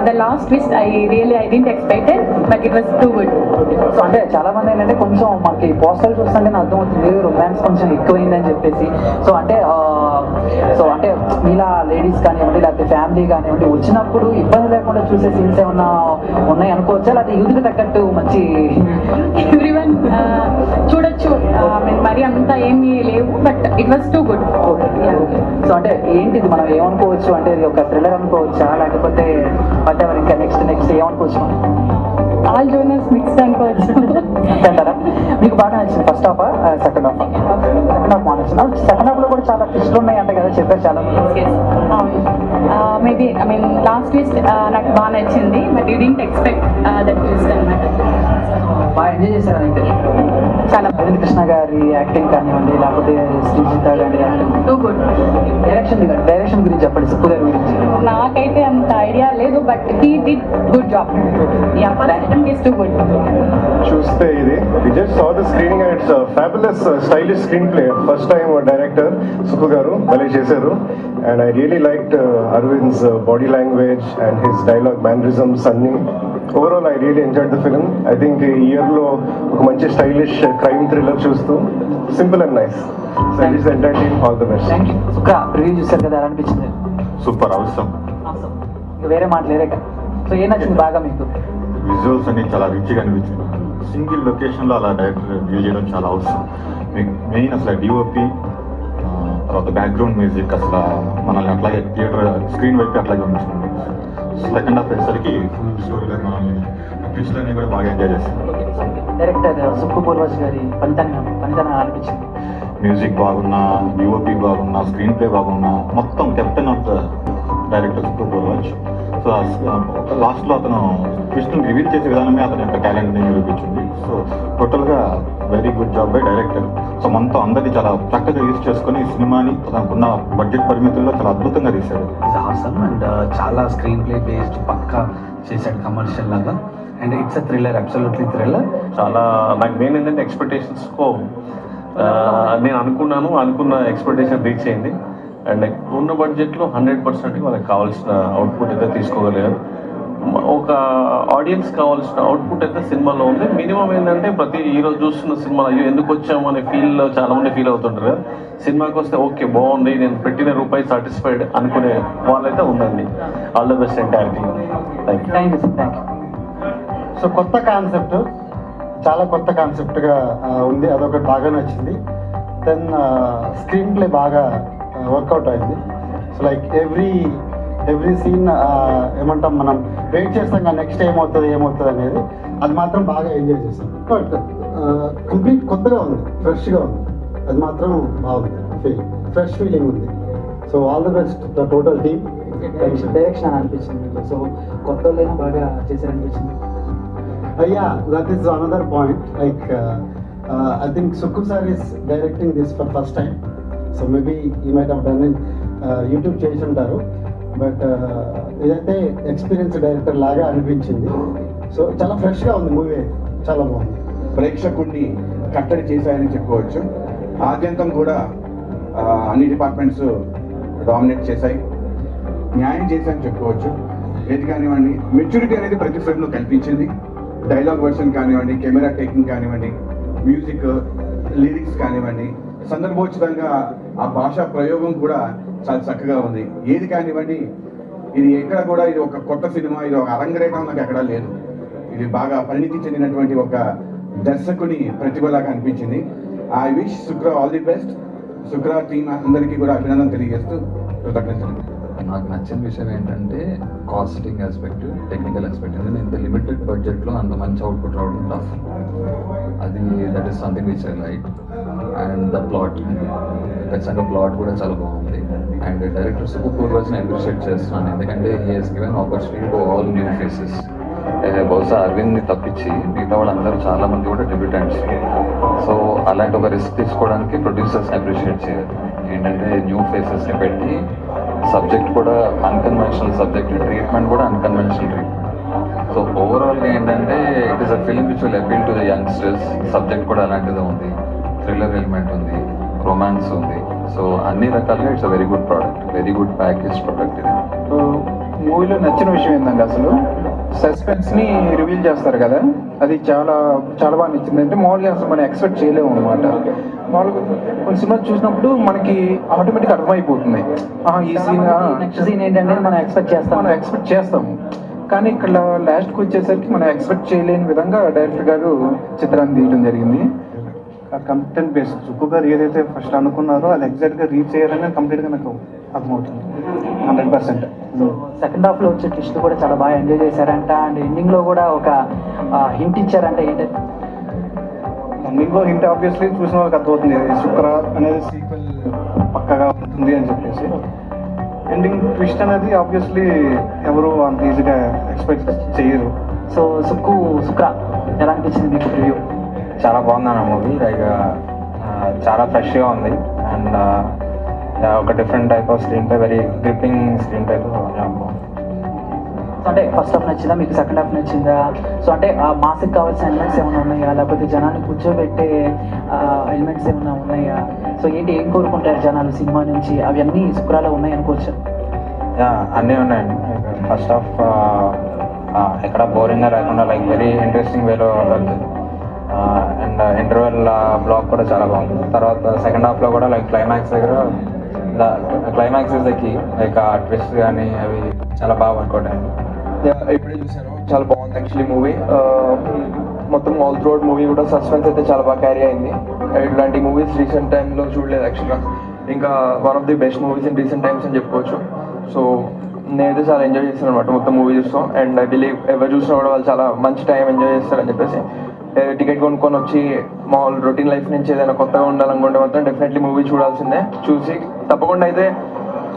the last twist I didn't expect it, but it was too good. So అంటే చాలా మంది ఏంటంటే కొంచెం మనకి పోస్టల్ చూస్తుంటే అర్థమవుతుంది రొమాన్స్ కొంచెం ఎక్కువైందని చెప్పేసి. సో అంటే ఇలా లేడీస్ కానివ్వండి లేకపోతే ఫ్యామిలీ కానివ్వండి వచ్చినప్పుడు ఇబ్బంది లేకుండా చూసే సీన్స్ ఏమన్నా ఉన్నాయి అనుకోవచ్చా, లేకపోతే యూత్కి తగ్గట్టు మంచి ఎవ్రీవన్ చూడొచ్చు, మరి అంత ఏమీ లేవు, but it was too good. So అంటే ఏంటిది మనం ఏమనుకోవచ్చు అంటే ఇది ఒక థ్రిల్లర్ అనుకోవచ్చా లేకపోతే వాటెవర్ ఇంకా నెక్స్ట్ ఏమనుకోవచ్చు? ఆల్ జోనర్స్ మిక్స్డ్ అనుకోవచ్చు. అంటారా? మీకు బాగా నచ్చింది first half second half? Second half బాగా నచ్చింది. సెకండ్ హాఫ్ లో కూడా చాలా ట్విస్ట్లు ఉన్నాయి అంటే కదా చెప్పారు చాలా మంది. మేబీ లాస్ట్ ట్విస్ట్ నాకు బాగా నచ్చింది, but you didn't expect that twist అనమాట. బాగా ఎంజాయ్ చేశారు అయితే చాలా రవీంద్ర కృష్ణ గారి యాక్టింగ్ కానివ్వండి లేకపోతే శ్రీజిత గారి యాక్టింగ్. Too good. డైరెక్షన్ గురించి చెప్పండి, సుక్కు గారి గురించి. నాకైతే అంత ఐడియా లేదు, but he did good job. Is too good. చూస్తే ఇది just saw the screening and it's a fabulous stylish screenplay. First time director Sukku గారు భలే చేశారు. And I really liked Arvind's body language and his dialogue mannerisms అన్ని. Overall I really enjoyed the film. I think ఈ year లో ఒక మంచి stylish crime thriller చూస్తూ simple and nice. So it is entire team all the best. Thank you. Sukka review చూసారు కదా, ఎలా అనిపించింది? సూపర్, అవసరం. ఇంకా వేరే మాటలేరే. సో ఏం నచ్చింది బాగా మీకు? విజువల్స్ అన్ని చాలా రిచ్గా అనిపించింది. సింగిల్ లొకేషన్లో అలా డైరెక్టర్ డీల్ చేయడం చాలా అవసరం. మీకు మెయిన్ అసలు డిఓపి తర్వాత బ్యాక్గ్రౌండ్ మ్యూజిక్ అసలు మనల్ని అట్లాగే థియేటర్ స్క్రీన్ వైపు అట్లాగే ఉంచుతుంది. సెకండ్ హాఫ్ వచ్చేసరికి ఫుల్ స్టోరీలో మనల్ని ట్విస్ట్లన్నీ కూడా బాగా ఎంజాయ్ చేస్తాం. డైరెక్టర్ సుక్కు పూర్వజ్ గారి పనితనం అనిపించింది. మ్యూజిక్ బాగున్నా, డిఓపి బాగున్నా, స్క్రీన్ ప్లే బాగున్నా, మొత్తం captain of the director Sukku Purvaj. So లాస్ట్లో అతను ట్విస్ట్ని రివీల్ చేసే విధానమే అతని యొక్క టాలెంట్ని నిరూపించింది. సో టోటల్గా very good job by director. So మనతో అందరినీ చాలా చక్కగా యూజ్ చేసుకొని ఈ సినిమాని తనకున్న బడ్జెట్ పరిమితుల్లో చాలా అద్భుతంగా తీశాడు. హాసమ్ అండ్ చాలా స్క్రీన్ ప్లే బేస్డ్ పక్కా చేశాడు కమర్షియల్ లాగా. And it's a thriller, absolutely thriller. చాలా నాకు మెయిన్ ఏంటంటే ఎక్స్పెక్టేషన్స్కో నేను అనుకున్న ఎక్స్పెక్టేషన్ రీచ్ అయింది. అండ్ ఉన్న బడ్జెట్లో 100% వాళ్ళకి కావాల్సిన అవుట్పుట్ అయితే తీసుకోగలిగారు. ఒక ఆడియన్స్ కావాల్సిన అవుట్పుట్ అయితే సినిమాలో ఉంది. మినిమం ఏంటంటే ప్రతి ఈరోజు చూస్తున్న సినిమా అయ్యో ఎందుకు వచ్చాము అనే ఫీల్లో చాలామంది ఫీల్ అవుతుంటారు కదా. సినిమాకి వస్తే ఓకే బాగుంది, నేను పెట్టిన రూపాయి సాటిస్ఫైడ్ అనుకునే వాళ్ళైతే ఉందండి. All the best entire team. Thank you sir. Thank you. So కొత్త కాన్సెప్ట్, చాలా కొత్త కాన్సెప్ట్గా ఉంది, అదొకటి బాగా నచ్చింది. దెన్ స్క్రీన్ ప్లే బాగా వర్కౌట్ అయింది. సో లైక్ ఎవ్రీ సీన్ ఏమంటాం మనం వెయిట్ చేస్తాం నెక్స్ట్ ఏమవుతుంది అనేది, అది మాత్రం బాగా ఎంజాయ్ చేస్తాం. బట్ కంప్లీట్ కొత్తగా ఉంది, ఫ్రెష్గా ఉంది, అది మాత్రం బాగుంది, ఫ్రెష్ ఫీలింగ్ ఉంది. So all the best the total team. Direction అనిపించింది. సో కొత్త వాళ్ళైనా బాగా చేశారనిపించింది. Yeah, that is another point. Like I think Sukku sir is directing this for first time, so maybe he might have done in YouTube చేసింటారు. But ఇదైతే experience director లాగా అనిపించింది. So చాలా ఫ్రెష్గా ఉంది మూవీ, చాలా బాగుంది. ప్రేక్షకుడిని కట్టడి చేశాయని చెప్పుకోవచ్చు. ఆద్యంతం కూడా అన్ని డిపార్ట్మెంట్స్ డామినేట్ చేశాయి, న్యాయం చేశాయని చెప్పుకోవచ్చు. ఏది కానివ్వండి, మెచ్యూరిటీ అనేది ప్రతి ఫిల్మ్లో కనిపించింది. డైలాగ్ వర్షన్ కానివ్వండి, కెమెరా టేకింగ్ కానివ్వండి, మ్యూజిక్, లిరిక్స్ కానివ్వండి, సందర్భోచితంగా ఆ భాషా ప్రయోగం కూడా చాలా చక్కగా ఉంది. ఏది కానివ్వండి, ఇది ఎక్కడ కూడా ఇది ఒక కొత్త సినిమా, ఇది ఒక అరంగరేటం నాకు ఎక్కడా లేదు. ఇది బాగా పరిణితి చెందినటువంటి ఒక దర్శకుని ప్రతిభలాగా అనిపించింది. I wish Shukra all the best. Shukra team అందరికీ కూడా అభినందన తెలియజేస్తూ కృతజ్ఞతలు. నాకు నచ్చిన విషయం ఏంటంటే కాస్టింగ్ ఆస్పెక్ట్, టెక్నికల్ ఆస్పెక్ట్. ఎందుకంటే ఇంత లిమిటెడ్ బడ్జెట్లో అంత మంచి అవుట్పుట్ రావడం టఫ్. అది that is something which I like. And the plot, ఖచ్చితంగా ప్లాట్ కూడా చాలా బాగుంది. అండ్ డైరెక్టర్ సుక్కు పూర్వజ్ని అప్రిషియేట్ చేస్తున్నాను, ఎందుకంటే he Hess given opportunity to all new faces. బహుశా అరవింద్ని తప్పించి మిగతా వాళ్ళందరూ చాలామంది కూడా డెబ్యూటెంట్స్. సో అలాంటి ఒక రిస్క్ తీసుకోవడానికి ప్రొడ్యూసర్స్ అప్రిషియేట్ చేయాలి. ఏంటంటే న్యూ ఫేసెస్ని పెట్టి సబ్జెక్ట్ కూడా అన్కన్వెన్షనల్ సబ్జెక్ట్, ట్రీట్మెంట్ కూడా అన్కన్వెన్షనల్ ట్రీట్మెంట్. సో ఓవరాల్గా ఏంటంటే it is a film which will appeal to the youngsters. Subject కూడా అలాంటిదే ఉంది, థ్రిల్లర్ ఎలిమెంట్ ఉంది, రొమాన్స్ ఉంది. సో అన్ని రకాలుగా it's a very good product, very good package product ఇది. సో మూవీలో నచ్చిన విషయం ఏంటంటే అసలు సస్పెన్స్ని రివీల్ చేస్తారు కదా, అది చాలా చాలా బాగా నచ్చింది. అంటే మామూలుగా అసలు మనం ఎక్స్పెక్ట్ చేయలేము అనమాట. మామూలుగా కొన్ని సినిమాలు చూసినప్పుడు మనకి ఆటోమేటిక్గా అర్థమైపోతుంది ఈ సీన్ నెక్స్ట్ సీన్ ఏంటంటే మనం ఎక్స్పెక్ట్ చేస్తాము. కానీ ఇక్కడ లాస్ట్కి వచ్చేసరికి మనం ఎక్స్పెక్ట్ చేయలేని విధంగా డైరెక్టర్ గారు చిత్రాన్ని తీయడం జరిగింది. కంటెంట్ బేస్డ్ సుక్కు గారు ఏదైతే ఫస్ట్ అనుకున్నారో అది ఎగ్జాక్ట్గా రీచ్ అయ్యారని కంప్లీట్గా నాకు అర్థమవుతుంది 100%. సెకండ్ హాఫ్లో వచ్చే ట్విస్ట్ కూడా చాలా బాగా ఎంజాయ్ చేశారంట. అండ్ ఎండింగ్లో కూడా ఒక హింట్ ఇచ్చారంట. ఏంటంటే ఎండింగ్లో హింట్ ఆబ్వియస్లీ చూసిన వాళ్ళకి అర్థమవుతుంది, శుక్ర అనేది సీక్వెల్ పక్కగా ఉంటుంది అని చెప్పేసి. ఎండింగ్ ట్విస్ట్ అనేది ఆబ్వియస్లీ ఎవరు అంత ఈజీగా ఎక్స్పెక్ట్ చేయరు. సో శుక్ర ఎలా అనిపించింది మీకు రివ్యూ? చాలా బాగుంది అన్న మూవీ. లైక్ చాలా ఫ్రెష్గా ఉంది అండ్ ఒక different type off screen play, very gripping screen play బాగుంది. సో అంటే ఫస్ట్ హాఫ్ నచ్చిందా మీకు, సెకండ్ హాఫ్ నచ్చిందా? సో అంటే ఆ మాస్కి కావాల్సిన ఎలిమెంట్స్ ఏమైనా ఉన్నాయా, లేకపోతే జనాన్ని కూర్చోబెట్టే ఎలిమెంట్స్ ఏమైనా ఉన్నాయా? సో ఏం కోరుకుంటారు జనాలు సినిమా నుంచి, అవన్నీ శుక్రాలో ఉన్నాయి అనుకోవచ్చు? అన్నీ ఉన్నాయండి. ఫస్ట్ హాఫ్ ఎక్కడ బోరింగ్గా లేకుండా లైక్ వెరీ ఇంట్రెస్టింగ్ వేలో వెళ్తుంది. అండ్ ఇంటర్వెల్ బ్లాక్ కూడా చాలా బాగుంది. తర్వాత సెకండ్ హాఫ్లో కూడా లైక్ క్లైమాక్స్ దగ్గర climax is the key. Like ఆ ట్విస్ట్ కానీ అవి చాలా బాగా వర్కౌట్ అయ్యింది. ఇప్పుడే చూసాను, చాలా బాగుంది యాక్చువల్లీ మూవీ. మొత్తం ఆల్ త్రూఅవుట్ మూవీ కూడా సస్పెన్స్ అయితే చాలా బాగా క్యారీ అయింది. ఇట్లాంటి మూవీస్ రీసెంట్ టైంలో చూడలేదు యాక్చువల్గా. ఇంకా one of the best movies in recent times అని చెప్పుకోవచ్చు. సో నేనైతే చాలా ఎంజాయ్ చేస్తాను అనమాట మొత్తం మూవీ చూస్తాం. అండ్ ఐ బిలీవ్ ఎవరు చూసినా కూడా వాళ్ళు చాలా మంచి టైం ఎంజాయ్ చేస్తారని చెప్పేసి టికెట్ కొనుక్కొని వచ్చి మామూలు రొటీన్ లైఫ్ నుంచి ఏదైనా కొత్తగా ఉండాలనుకుంటే మాత్రం డెఫినెట్లీ మూవీ చూడాల్సిందే. చూసి తప్పకుండా అయితే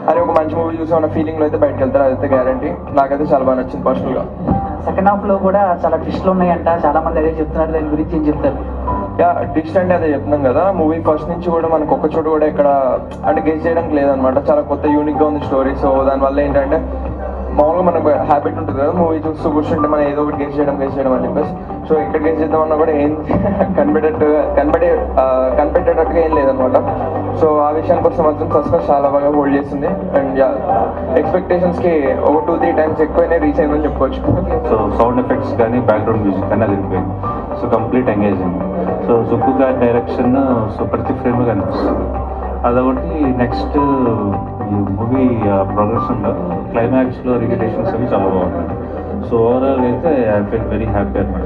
అరే ఒక మంచి మూవీ చూసాం అన్న ఫీలింగ్లో అయితే బయటకు వెళ్తారు, అదైతే గ్యారంటీ. నాకైతే చాలా బాగా నచ్చింది పర్సనల్గా. సెకండ్ హాఫ్లో కూడా చాలా ట్విస్ట్లు ఉన్నాయంట, చాలా మంది అదే చెప్తున్నారు. దాని గురించి ఏం చెప్తారు? ట్విస్ట్ అంటే అదే చెప్తున్నాం కదా, మూవీ ఫస్ట్ నుంచి కూడా మనకు ఒక్క చోటు కూడా ఇక్కడ అంటే గెస్ చేయడానికి లేదనమాట. చాలా కొత్త యూనిక్గా ఉంది స్టోరీ. సో దానివల్ల ఏంటంటే మామూలుగా మనకు హ్యాబిట్ ఉంటుంది కదా మూవీ చూస్తూ కూర్చుంటే మనం ఏదో ఒకటి గెస్ చేయడం అని చెప్పేసి. సో ఎక్కడ గెస్ చేద్దామన్నా కూడా ఏం కనిపెట్టేటట్టుగా ఏం లేదనమాట. సో ఆ విషయానికి వస్తే మాత్రం సస్పెన్స్ చాలా బాగా హోల్డ్ చేసింది. అండ్ ఎక్స్పెక్టేషన్స్కి ఒక 2-3 టైమ్స్ ఎక్కువనే రీచ్ అయిందని చెప్పుకోవచ్చు. సో సౌండ్ ఎఫెక్ట్స్ కానీ బ్యాక్గ్రౌండ్ మ్యూజిక్ కానీ అదిరిపోయింది. So complete engaging. So Sukku గారి డైరెక్షన్ సో ప్రతి ఫ్రేమ్ కనిపిస్తుంది. అదొకటి. నెక్స్ట్ ఈ మూవీ ప్రోగ్రెషన్లో క్లైమాక్స్లో రిపిటేషన్స్ అవి చాలా బాగున్నాయి. సో ఓవరాల్ అయితే ఐ ఫీల్ వెరీ హ్యాపీ అనమాట.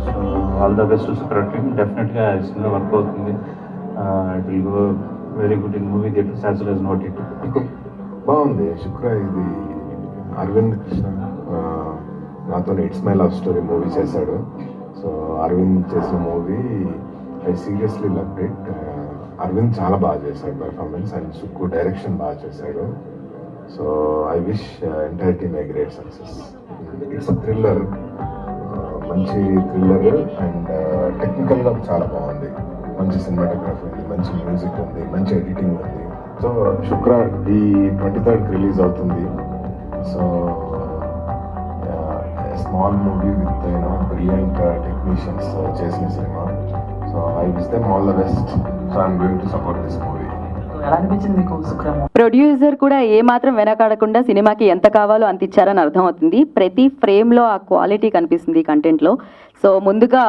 So all the best Sukra team. డెఫినెట్గా సినిమా వర్క్ అవుతుంది. It will go very good in movie theatres as well as not it. బాగుంది శుక్ర. ఇది అరవింద్ కృష్ణ నాతో it's my love story movie చేశాడు. So Aravind చేసిన movie I seriously love it. Aravind చాలా బాగా చేశాడు పర్ఫార్మెన్స్ అండ్ సుక్కు డైరెక్షన్ బాగా చేశాడు. So I wish entire team a great success. It's a thriller, మంచి థ్రిల్లర్ అండ్ టెక్నికల్గా చాలా బాగుంది. మంచి సినిమాటోగ్రఫీ ఉంది, మంచి మ్యూజిక్ ఉంది, మంచి ఎడిటింగ్ ఉంది. సో శుక్ర ఈ 23rd రిలీజ్ అవుతుంది. So small movie with brilliant technicians చేసిన cinema. So I wish them all the best. So I'm going to support this movie. ఎలా అనిపించింది మీకు శుక్ర? ప్రొడ్యూసర్ కూడా ఏమాత్రం వెనకాడకుండా సినిమాకి ఎంత కావాలో అంత ఇచ్చారని అర్థమవుతుంది. ప్రతి ఫ్రేమ్లో ఆ క్వాలిటీ కనిపిస్తుంది కంటెంట్లో. సో ముందుగా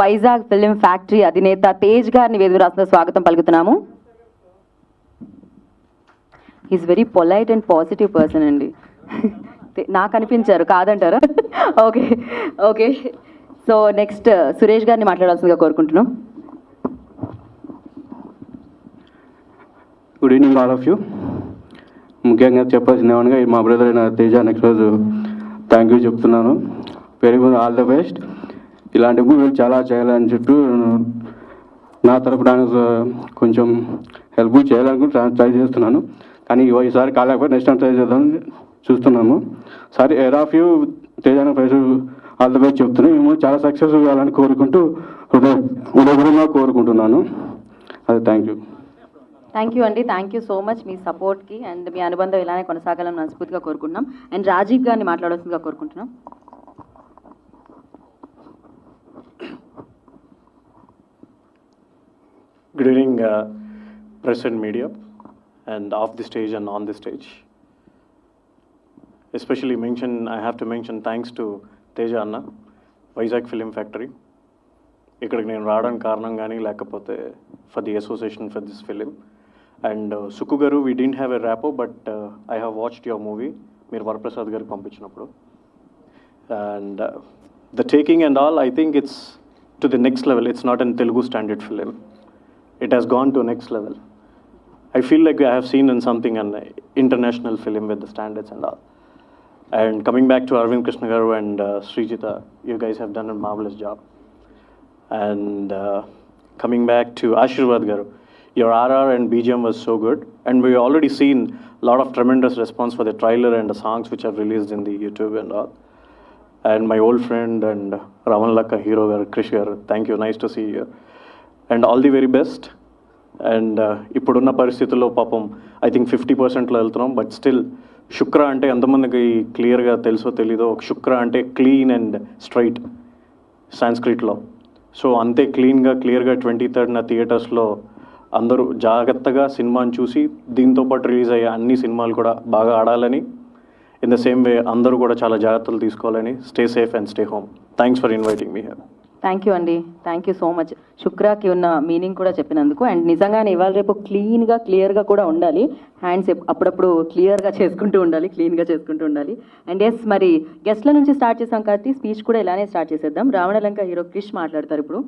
వైజాగ్ ఫిలిం ఫ్యాక్టరీ అధినేత తేజ్ గారిని వేదిక రాసిన స్వాగతం పలుకుతున్నాము. Is very polite and positive person అండి. నాకు అనిపించారు, కాదంటారా? Okay okay. So next Suresh గారిని మాట్లాడాల్సిందిగా కోరుకుంటున్నాం. Good evening all of you. ముఖ్యంగా చెప్పాల్సింది ఏమనగా మా బ్రదర్ అయిన తేజ నెక్స్ట్ రోజు థ్యాంక్ యూ చెప్తున్నాను. Very good, all the best. ఇలాంటి మూవీలు చాలా చేయాలని చెప్పి నా తరపున కొంచెం హెల్ప్ చేయాలనుకుని ట్రై చేస్తున్నాను. కానీ ఈసారి కాలేకపోతే నెక్స్ట్ టైం ట్రై చేద్దామని చూస్తున్నాము. సారీ ఎయిర్ of you Teja five all the best చెప్తున్నాను. మేము చాలా సక్సెస్ కావాలని కోరుకుంటూ హృదయపూర్వకంగా కోరుకుంటున్నాను. అది థ్యాంక్ యూ. థ్యాంక్ యూ అండి. థ్యాంక్ యూ సో మచ్ మీ సపోర్ట్కి అండ్ మీ అనుబంధం ఇలానే కొనసాగాలని మనస్ఫూర్తిగా కోరుకుంటున్నాం. అండ్ రాజీవ్ గారిని మాట్లాడాల్సిందిగా కోరుకుంటున్నాం. Good evening, press and media, and off the stage and on the stage. especially I have to mention thanks to Teja Anna, Vizag Film Factory. ఇక్కడికి నేను రావడానికి కారణం కానీ లేకపోతే for the association for this film. And Sukku గారు, we didn't have a rapport, but I have watched your movie మీరు వరప్రసాద్ గారికి పంపించినప్పుడు. And the taking and all, I think it's to the next level. It's not an Telugu standard film. It has gone to next level. I feel like I have seen in something an international film with the standards and all. And coming back to Arvind Krishna Garu and Srijita, you guys have done a marvelous job. And coming back to Ashirwad Garu, your RR and BGM was so good. And we already seen a lot of tremendous response for the trailer and the songs which have released in the YouTube and all. And my old friend and Raman Lakka hero Garu, Krish Garu, thank you, nice to see you. And all the very best. And ఇప్పుడున్న పరిస్థితుల్లో పాపం I think 50%లో వెళ్తున్నాం. But still శుక్ర అంటే ఎంతమందికి క్లియర్గా తెలుసో తెలీదో, ఒక శుక్ర అంటే క్లీన్ అండ్ స్ట్రైట్ సాంస్క్రిట్లో. సో అంతే క్లీన్గా క్లియర్గా 23rd థియేటర్స్లో అందరూ జాగ్రత్తగా సినిమాని చూసి దీంతో పాటు రిలీజ్ అయ్యే అన్ని సినిమాలు కూడా బాగా ఆడాలని, ఇన్ ద సేమ్ వే అందరూ కూడా చాలా జాగ్రత్తలు తీసుకోవాలని. Stay safe and stay home. Thanks for inviting me here. Thank you అండి, థ్యాంక్ యూ సో మచ్. శుక్రాకి ఉన్న మీనింగ్ కూడా చెప్పినందుకు. అండ్ నిజంగానే ఇవాళ రేపు క్లియర్గా కూడా ఉండాలి. హ్యాండ్స్ అప్పుడప్పుడు క్లియర్గా చేసుకుంటూ ఉండాలి. అండ్ ఎస్, మరి గెస్ట్ల నుంచి స్టార్ట్ చేసాం కాబట్టి స్పీచ్ కూడా ఇలానే స్టార్ట్ చేసేద్దాం. రావణలంక హీరో క్రిష్ మాట్లాడతారు ఇప్పుడు.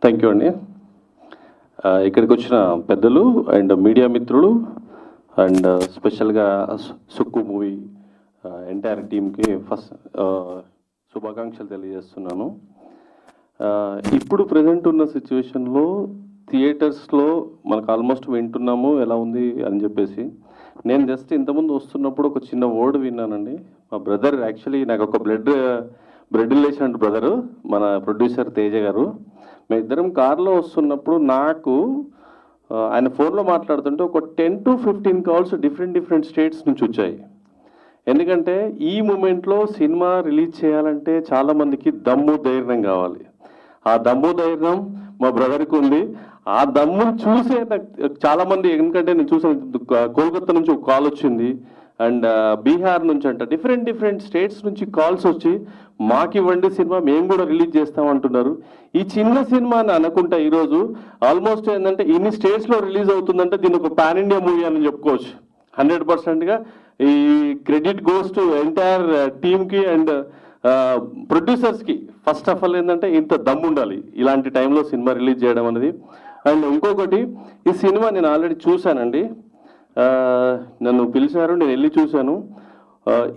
థ్యాంక్ యూ అండి. ఇక్కడికి వచ్చిన పెద్దలు అండ్ మీడియా మిత్రులు అండ్ స్పెషల్గా సుక్కు మూవీ ఎంటైర్ టీమ్కి ఫస్ట్ శుభాకాంక్షలు తెలియజేస్తున్నాను. ఇప్పుడు ప్రజెంట్ ఉన్న సిచ్యువేషన్లో థియేటర్స్లో మనకు ఆల్మోస్ట్ వింటున్నాము ఎలా ఉంది అని చెప్పేసి. నేను జస్ట్ ఇంతకుముందు వస్తున్నప్పుడు ఒక చిన్న వర్డ్ విన్నానండి. మా బ్రదర్, యాక్చువల్లీ నాకు ఒక బ్లడ్ రిలేషన్ బ్రదరు, మన ప్రొడ్యూసర్ తేజ గారు. మేము ఇద్దరం కార్లో వస్తున్నప్పుడు నాకు ఆయన ఫోన్లో మాట్లాడుతుంటే ఒక 10 to 15 కాల్స్ డిఫరెంట్ స్టేట్స్ నుంచి వచ్చాయి. ఎందుకంటే ఈ మూమెంట్లో సినిమా రిలీజ్ చేయాలంటే చాలామందికి దమ్ము ధైర్యం కావాలి. ఆ దమ్ము ధైర్యం మా బ్రదర్కి ఉంది. ఆ దమ్మును చూసే చాలామంది, ఎందుకంటే నేను చూసాను కోల్కతా నుంచి ఒక కాల్ వచ్చింది అండ్ బీహార్ నుంచి అంట డిఫరెంట్ స్టేట్స్ నుంచి కాల్స్ వచ్చి మాకు ఇవ్వండి సినిమా, మేము కూడా రిలీజ్ చేస్తామంటున్నారు. ఈ చిన్న సినిమా అని అనుకుంటా ఈరోజు ఆల్మోస్ట్ ఏంటంటే ఇన్ని స్టేట్స్లో రిలీజ్ అవుతుందంటే దీని ఒక పాన్ ఇండియా మూవీ అని చెప్పుకోవచ్చు. 100%గా ఈ క్రెడిట్ గోస్ టు ఎంటైర్ టీమ్కి అండ్ ప్రొడ్యూసర్స్కి. ఫస్ట్ ఆఫ్ ఆల్ ఏంటంటే ఇంత దమ్ము ఉండాలి ఇలాంటి టైంలో సినిమా రిలీజ్ చేయడం అనేది. అండ్ ఇంకొకటి, ఈ సినిమా నేను ఆల్రెడీ చూశానండి. నన్ను పిలిచారు, నేను వెళ్ళి చూశాను.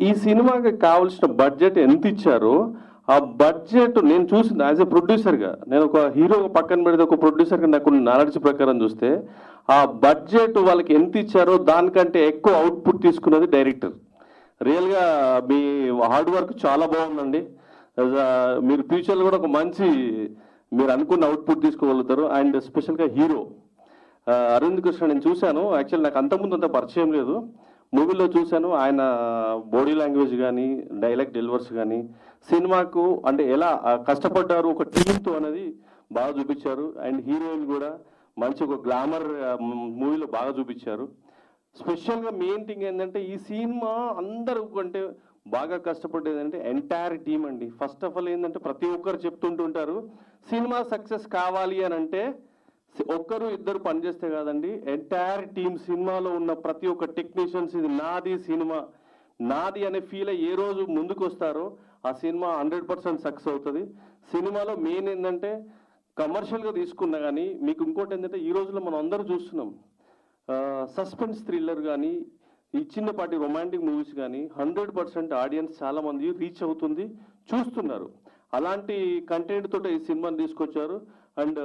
ఈ సినిమాకి కావాల్సిన బడ్జెట్ ఎంత ఇచ్చారో ఆ బడ్జెట్ నేను చూసింది యాజ్ ఎ ప్రొడ్యూసర్గా. నేను ఒక హీరో పక్కన పెడితే ఒక ప్రొడ్యూసర్గా నాకు నాలెడ్జ్ ప్రకారం చూస్తే ఆ బడ్జెట్ వాళ్ళకి ఎంత ఇచ్చారో దానికంటే ఎక్కువ అవుట్పుట్ తీసుకున్నది డైరెక్టర్. రియల్గా మీ హార్డ్ వర్క్ చాలా బాగుందండి. మీరు ఫ్యూచర్లో కూడా ఒక మంచి మీరు అనుకున్న అవుట్పుట్ తీసుకోగలుగుతారు. అండ్ స్పెషల్గా హీరో అరవింద్ కృష్ణ నేను చూశాను. యాక్చువల్లీ నాకు అంతకుముందు అంత పరిచయం లేదు, మూవీలో చూశాను. ఆయన బాడీ లాంగ్వేజ్ కానీ డైలాగ్ డెలివర్స్ కానీ సినిమాకు అంటే ఎలా కష్టపడ్డారు ఒక టీంతో అనేది బాగా చూపించారు. అండ్ హీరోయిన్ కూడా మంచి ఒక గ్లామర్ మూవీలో బాగా చూపించారు. స్పెషల్గా మెయిన్ థింగ్ ఏంటంటే ఈ సినిమా అందరూ అంటే బాగా కష్టపడేది అంటే ఎంటైర్ టీమ్ అండి. ఫస్ట్ ఆఫ్ ఆల్ ఏంటంటే ప్రతి ఒక్కరు చెప్తుంటుంటారు సినిమా సక్సెస్ కావాలి అని అంటే ఒక్కరు ఇద్దరు పనిచేస్తే కాదండి, ఎంటైర్ టీమ్ సినిమాలో ఉన్న ప్రతి ఒక్క టెక్నీషియన్స్ ఇది నాది సినిమా నాది అనే ఫీల్ ఏ రోజు ముందుకు వస్తారో ఆ సినిమా 100% సక్సెస్ అవుతుంది. సినిమాలో మెయిన్ ఏంటంటే కమర్షియల్గా తీసుకున్నా కానీ మీకు ఇంకోటి ఏంటంటే ఈ రోజులో మనం అందరూ చూస్తున్నాం సస్పెన్స్ థ్రిల్లర్ కానీ ఈ చిన్నపాటి రొమాంటిక్ మూవీస్ కానీ 100% ఆడియన్స్ చాలామంది రీచ్ అవుతుంది, చూస్తున్నారు. అలాంటి కంటెంట్ తోటి ఈ సినిమాని తీసుకొచ్చారు. అండ్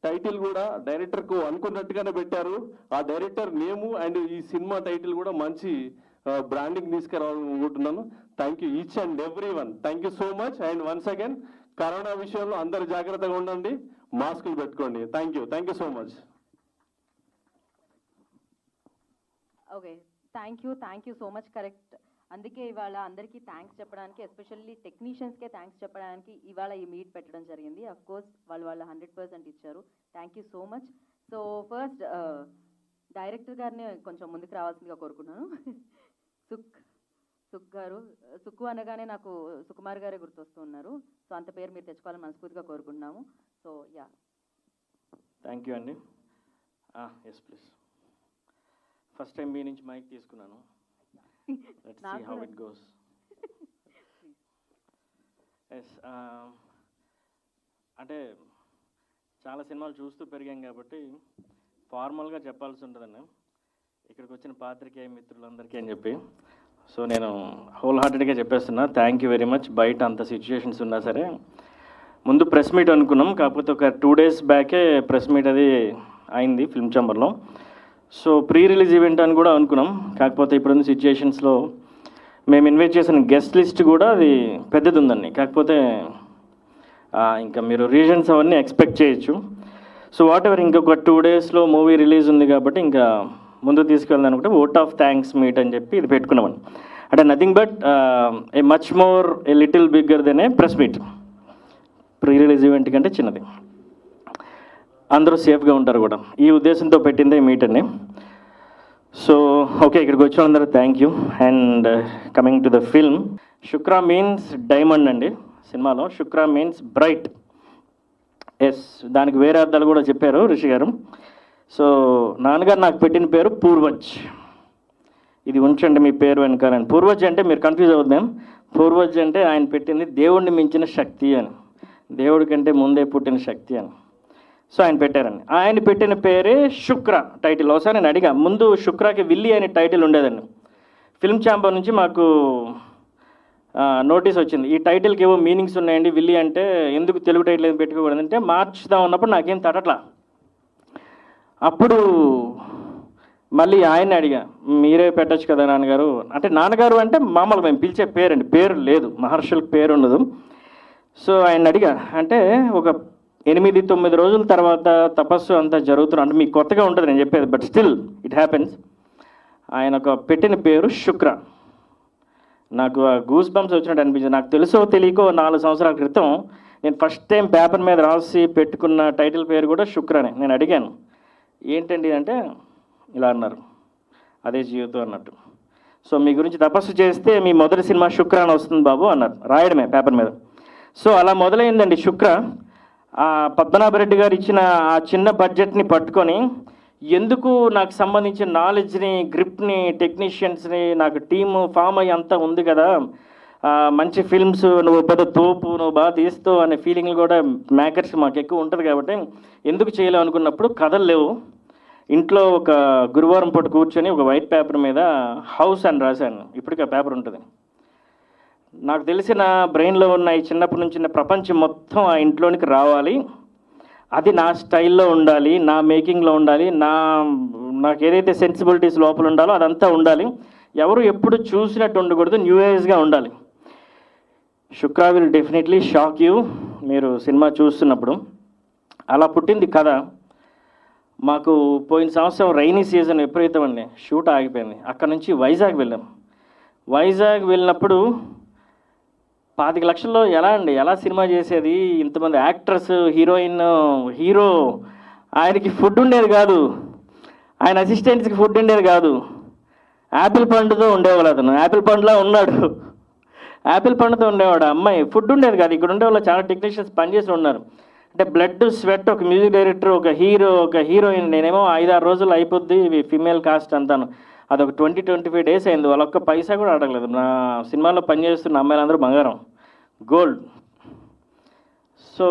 టైటిల్ కూడా డైరెక్టర్కు అనుకున్నట్టుగానే పెట్టారు. ఆ డైరెక్టర్ నేము అండ్ ఈ సినిమా టైటిల్ కూడా మంచి బ్రాండింగ్ తీసుకురావాలనుకుంటున్నాను. Thank you each and every one. Thank you so much. And once again corona విషయంలో అందరు జాగ్రత్తగా ఉండండి, మాస్కులు పెట్టుకోండి. Thank you so much. Okay, thank you so much. Correct, అందుకే ఇవాళ అందరికీ థ్యాంక్స్ చెప్పడానికి, ఎస్పెషల్లీ టెక్నీషియన్స్కే థ్యాంక్స్ చెప్పడానికి ఇవాళ ఈ మీట్ పెట్టడం జరిగింది. అఫ్ కోర్స్ వాళ్ళు 100% ఇచ్చారు. Thank you so much. So first director గారిని కొంచెం ముందుకు రావాల్సిందిగా కోరుకుంటున్నాను. సుక్ గారు, సుక్కు అనగానే నాకు సుకుమార్ గారే గుర్తొస్తూ ఉన్నారు. సో అంత పేరు మీరు తెచ్చుకోవాలని మనస్ఫూర్తిగా కోరుకుంటున్నాము. సో యా, థ్యాంక్ యూ అండి. Yes please. ఫస్ట్ టైం మీ నుంచి మైక్ తీసుకున్నాను. Let's see how it goes. Yes, అంటే చాలా సినిమాలు చూస్తూ పెరిగాం కాబట్టి ఫార్మల్గా చెప్పాల్సి ఉంటుందండి ఇక్కడికి వచ్చిన పాత్రికేయ మిత్రులందరికీ అని చెప్పి. సో నేను హోల్ హార్టెడ్గా చెప్పేస్తున్నా, థ్యాంక్ యూ వెరీ మచ్. బయట అంత సిచ్యుయేషన్స్ ఉన్నా సరే ముందు ప్రెస్ మీట్ అనుకున్నాం, కాకపోతే ఒక 2 days బ్యాకే ప్రెస్ మీట్ అది అయింది ఫిల్మ్ ఛాంబర్లో. సో ప్రీ రిలీజ్ ఈవెంట్ అని కూడా అనుకున్నాం, కాకపోతే ఇప్పుడున్న సిచ్యుయేషన్స్లో మేము ఇన్వైట్ చేసిన గెస్ట్ లిస్ట్ కూడా అది పెద్దది ఉందండి. కాకపోతే ఇంకా మీరు రీజన్స్ అవన్నీ ఎక్స్పెక్ట్ చేయొచ్చు. సో వాట్ ఎవర్, ఇంకొక 2 daysలో మూవీ రిలీజ్ ఉంది కాబట్టి ఇంకా ముందు తీసుకెళ్ళాలి అనుకుంటే ఓట్ ఆఫ్ థ్యాంక్స్ మీట్ అని చెప్పి ఇది పెట్టుకున్నామని. అంటే nothing but A much more a little bigger than A press meet. Pre release event కంటే చిన్నది, అందరూ సేఫ్గా ఉంటారు కూడా, ఈ ఉద్దేశంతో పెట్టిందే మీట్ అండి. సో ఓకే, ఇక్కడికి వచ్చిన అందరూ thank you. And coming to the film, Shukra means diamond అండి. సినిమాలో శుక్ర మీన్స్ బ్రైట్. ఎస్, దానికి వేరే అర్థాలు కూడా చెప్పారు రిషి గారు. సో నాన్నగారు నాకు పెట్టిన పేరు పూర్వజ్. ఇది ఉంచండి మీ పేరు వెనకాలని. పూర్వజ్ అంటే మీరు కన్ఫ్యూజ్ అవుద్దాం. పూర్వజ్ అంటే ఆయన పెట్టింది దేవుడిని మించిన శక్తి అని, దేవుడి కంటే ముందే పుట్టిన శక్తి అని. సో ఆయన పెట్టారండి. ఆయన పెట్టిన పేరే శుక్ర టైటిల్. ఒకసారి నేను అడిగా, ముందు శుక్రకి విల్లి అనే టైటిల్ ఉండేదండి. ఫిల్మ్ ఛాంబర్ నుంచి మాకు నోటీస్ వచ్చింది, ఈ టైటిల్కి ఏవో మీనింగ్స్ ఉన్నాయండి, విల్లి అంటే ఎందుకు తెలుగు టైటిల్ ఏం పెట్టుకోకూడదంటే మార్చుదాం ఉన్నప్పుడు నాకేం తట్టట్లా. అప్పుడు మళ్ళీ ఆయన్ని అడిగా, మీరే పెట్టచ్చు కదా నాన్నగారు అంటే. నాన్నగారు అంటే మామూలు మేము పిలిచే పేరండి, పేరు లేదు, మహర్షులకు పేరు ఉండదు. సో ఆయన అడిగా, అంటే ఒక 8-9 రోజుల తర్వాత తపస్సు అంతా జరుగుతున్నా అంటే మీకు కొత్తగా ఉంటుంది నేను చెప్పేది, బట్ స్టిల్ ఇట్ హ్యాపెన్స్. ఆయన ఒక పెట్టిన పేరు శుక్ర. నాకు ఆ గూస్ బంప్స్ వచ్చినట్టు అనిపించింది. నాకు తెలుసో తెలియకో 4 సంవత్సరాల క్రితం నేను ఫస్ట్ టైం పేపర్ మీద రాసి పెట్టుకున్న టైటిల్ పేరు కూడా శుక్రనే. నేను అడిగాను, ఏంటండి అంటే ఇలా అన్నారు, అదే జీవితం అన్నట్టు. సో మీ గురించి తపస్సు చేస్తే మీ మొదటి సినిమా శుక్ర అని వస్తుంది బాబు అన్నారు, రాయడమే పేపర్ మీద. సో అలా మొదలైందండి శుక్ర. పద్మనాభరెడ్డి గారు ఇచ్చిన ఆ చిన్న బడ్జెట్ని పట్టుకొని ఎందుకు నాకు సంబంధించిన నాలెడ్జ్ని, గ్రిప్ని, టెక్నీషియన్స్ని, నాకు టీము ఫామ్ అయ్యి అంతా ఉంది కదా, మంచి ఫిల్మ్స్, నువ్వు పెద్ద తోపు, నువ్వు బాగా తీస్తావు అనే ఫీలింగ్లు కూడా మేకర్స్ మాకు ఎక్కువ ఉంటుంది కాబట్టి ఎందుకు చేయలేవు అనుకున్నప్పుడు కథలు లేవు. ఇంట్లో ఒక గురువారం పూట కూర్చొని ఒక వైట్ పేపర్ మీద హౌస్ అని రాశాను. ఇప్పటికీ ఆ పేపర్ ఉంటుంది. నాకు తెలిసిన బ్రెయిన్లో ఉన్న ఈ చిన్నప్పటి నుంచి ప్రపంచం మొత్తం ఆ ఇంట్లోనికి రావాలి, అది నా స్టైల్లో ఉండాలి, నా మేకింగ్లో ఉండాలి, నాకు ఏదైతే సెన్సిబిలిటీస్ లోపల ఉండాలో అదంతా ఉండాలి, ఎవరు ఎప్పుడు చూసినట్టు ఉండకూడదు, న్యూ ఏజ్గా ఉండాలి. శుక్ర విల్ డెఫినెట్లీ షాక్ యూ మీరు సినిమా చూస్తున్నప్పుడు. అలా పుట్టింది కథ. మాకు పోయిన సంవత్సరం రైనీ సీజన్ విపరీతం అండి, షూట్ ఆగిపోయింది. అక్కడ నుంచి వైజాగ్ వెళ్ళాం. వైజాగ్ వెళ్ళినప్పుడు 25 లక్షల్లో ఎలా సినిమా చేసేది, ఇంతమంది యాక్టర్స్, హీరోయిన్, హీరో, ఆయనకి ఫుడ్ ఉండేది కాదు, ఆయన అసిస్టెంట్స్కి ఫుడ్ ఉండేది కాదు, యాపిల్ పండుతో ఉండేవాళ్ళు. అతను యాపిల్ పండులా ఉన్నాడు, యాపిల్ పండుతో ఉండేవాడు. అమ్మాయి ఫుడ్ ఉండేది కాదు. ఇక్కడ ఉండే వాళ్ళు చాలా టెక్నీషియన్స్ పనిచేసి ఉన్నారు. అంటే బ్లడ్ స్వెట్, ఒక మ్యూజిక్ డైరెక్టర్, ఒక హీరో, ఒక హీరోయిన్. నేనేమో 5-6 రోజులు అయిపోద్ది ఫీమేల్ కాస్ట్ అంతాను. అదొక 20-25 days అయింది. వాళ్ళొక్క పైసా కూడా అడగలేదు. నా సినిమాలో పనిచేస్తున్న అమ్మాయిలందరూ బంగారం, గోల్డ్. సో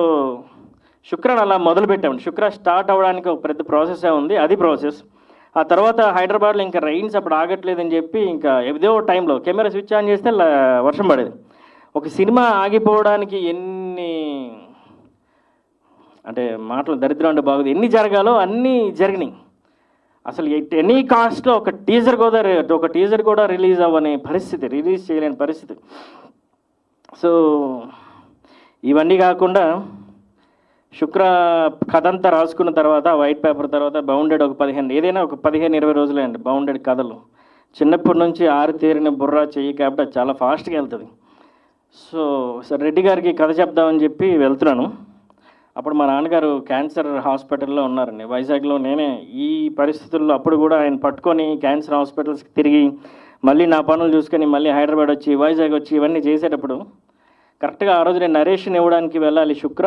శుక్రని అలా మొదలుపెట్టాము. శుక్ర స్టార్ట్ అవ్వడానికి ఒక పెద్ద ప్రాసెసే ఉంది, అది ప్రాసెస్. ఆ తర్వాత హైదరాబాద్లో ఇంకా రైన్స్ అప్పుడు ఆగట్లేదని చెప్పి ఇంకా ఏదో టైంలో కెమెరా స్విచ్ ఆన్ చేస్తే వర్షం పడేది. ఒక సినిమా ఆగిపోవడానికి ఎన్ని అంటే మాటలు దరిద్రం అంటే బాగుంది, ఎన్ని జరగాలో అన్నీ జరిగినాయి. అసలు ఎనీ కాస్ట్లో ఒక టీజర్ కూడా రిలీజ్ అవ్వని పరిస్థితి, రిలీజ్ చేయలేని పరిస్థితి. సో ఇవన్నీ కాకుండా శుక్ర కథ అంతా రాసుకున్న తర్వాత వైట్ పేపర్ తర్వాత బౌండెడ్ ఒక 15-20 రోజులే అండి బౌండెడ్ కథలు. చిన్నప్పటి నుంచి ఆరితేరిన బుర్ర చెయ్యి కాబట్టి అది చాలా ఫాస్ట్గా వెళ్తుంది. సో రెడ్డి గారికి కథ చెప్దామని చెప్పి వెళ్తున్నాను. అప్పుడు మా నాన్నగారు క్యాన్సర్ హాస్పిటల్లో ఉన్నారండి వైజాగ్లో. నేనే ఈ పరిస్థితుల్లో అప్పుడు కూడా ఆయన పట్టుకొని క్యాన్సర్ హాస్పిటల్స్కి తిరిగి మళ్ళీ నా పనులు చూసుకొని మళ్ళీ హైదరాబాద్ వచ్చి వైజాగ్ వచ్చి ఇవన్నీ చేసేటప్పుడు కరెక్ట్గా ఆ రోజు నేను నరేషన్ ఇవ్వడానికి వెళ్ళాలి శుక్ర,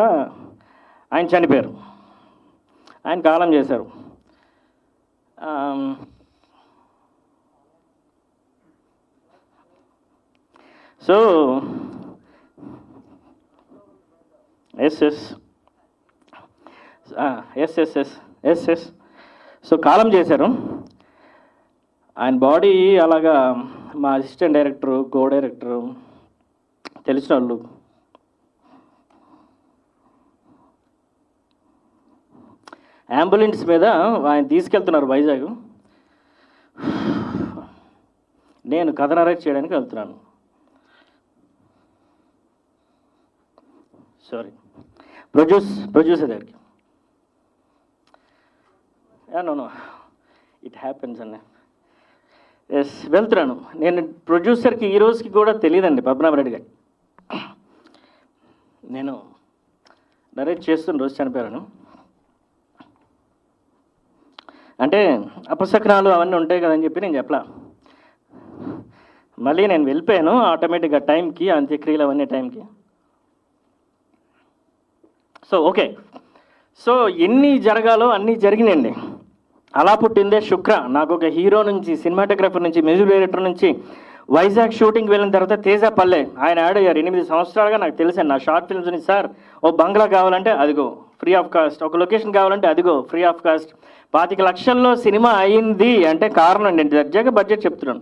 ఆయన చనిపోయారు, ఆయన కాలం చేశారు. సో ఎస్ సో కాలం చేశారు. ఆయన బాడీ అలాగా మా అసిస్టెంట్ డైరెక్టరు, కో డైరెక్టరు, తెలిసిన వాళ్ళు అంబులెన్స్ మీద ఆయన తీసుకెళ్తున్నారు వైజాగ్. నేను కథ నరేట్ చేయడానికి వెళ్తున్నాను. సారీ, ప్రొడ్యూసర్ దగ్గరికి. నో ఇట్ హ్యాపెన్స్ అన్న. ఎస్, వెళ్తున్నాను. నేను ప్రొడ్యూసర్కి ఈ రోజుకి కూడా తెలియదండి పద్మనాభరెడ్డి గారు. నేను నరేట్ చేస్తున్న రోజు చనిపోయాను. అంటే అపశకనాలు అవన్నీ ఉంటాయి కదని చెప్పి నేను చెప్పలా. మళ్ళీ నేను వెళ్ళిపోయాను ఆటోమేటిక్గా టైంకి, అంత్యక్రియలు అవన్నీ టైంకి. సో ఓకే, సో ఎన్ని జరగాలో అన్నీ జరిగినాయండి. అలా పుట్టిందే శుక్ర. నాకు ఒక హీరో నుంచి, సినిమాటోగ్రఫర్ నుంచి, మ్యూజిక్ డైరెక్టర్ నుంచి వైజాగ్ షూటింగ్కి వెళ్ళిన తర్వాత తేజ పల్లె ఆయన యాడ్ అయ్యారు. 8 సంవత్సరాలుగా నాకు తెలిసాను నా షార్ట్ ఫిల్మ్స్ నుంచి. సార్ ఓ బంగ్లా కావాలంటే అదిగో ఫ్రీ ఆఫ్ కాస్ట్, ఒక లొకేషన్ కావాలంటే అదిగో ఫ్రీ ఆఫ్ కాస్ట్. 25 లక్షల్లో సినిమా అయింది అంటే కారణం ఏంటి? దర్జాగా బడ్జెట్ చెప్తున్నాను.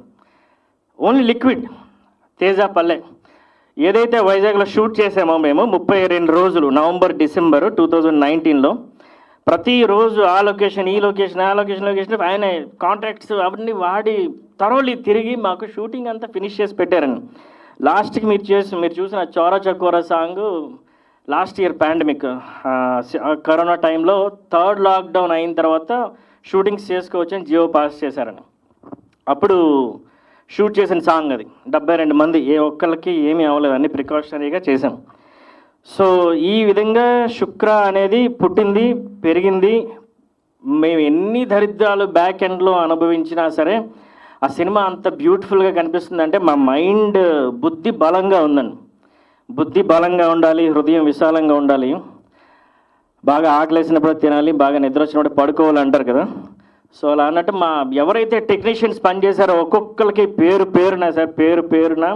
ఓన్లీ లిక్విడ్ తేజ పల్లె. ఏదైతే వైజాగ్లో షూట్ చేసామో మేము 32 రోజులు, నవంబర్ డిసెంబర్ 2019లో ప్రతిరోజు ఆ లొకేషన్, ఈ లొకేషన్, ఆ లొకేషన్ ఆయన కాంట్రాక్ట్స్ అవన్నీ వాడి థరోలీ తిరిగి మాకు షూటింగ్ అంతా ఫినిష్ చేసి పెట్టారండి. లాస్ట్కి మీరు చూసిన Chora Chakora song last year pandemic corona టైంలో 3rd లాక్డౌన్ అయిన తర్వాత షూటింగ్స్ చేసుకోవచ్చని జియో పాస్ చేశారని అప్పుడు షూట్ చేసిన సాంగ్ అది. 72 మంది, ఏ ఒక్కరికి ఏమీ అవ్వలేదు, అన్ని ప్రికాషనరీగా చేశాం. సో ఈ విధంగా శుక్ర అనేది పుట్టింది, పెరిగింది. మేము ఎన్ని దరిద్రాలు బ్యాక్ ఎండ్లో అనుభవించినా సరే ఆ సినిమా అంత బ్యూటిఫుల్గా కనిపిస్తుంది అంటే మా మైండ్, బుద్ధి బలంగా ఉందండి. బుద్ధి బలంగా ఉండాలి, హృదయం విశాలంగా ఉండాలి. బాగా ఆకలేసినప్పుడు తినాలి, బాగా నిద్ర వచ్చినప్పుడు పడుకోవాలి అంటారు కదా. సో అలా అన్నట్టు మా ఎవరైతే టెక్నీషియన్స్ పనిచేశారో ఒక్కొక్కరికి పేరు పేరున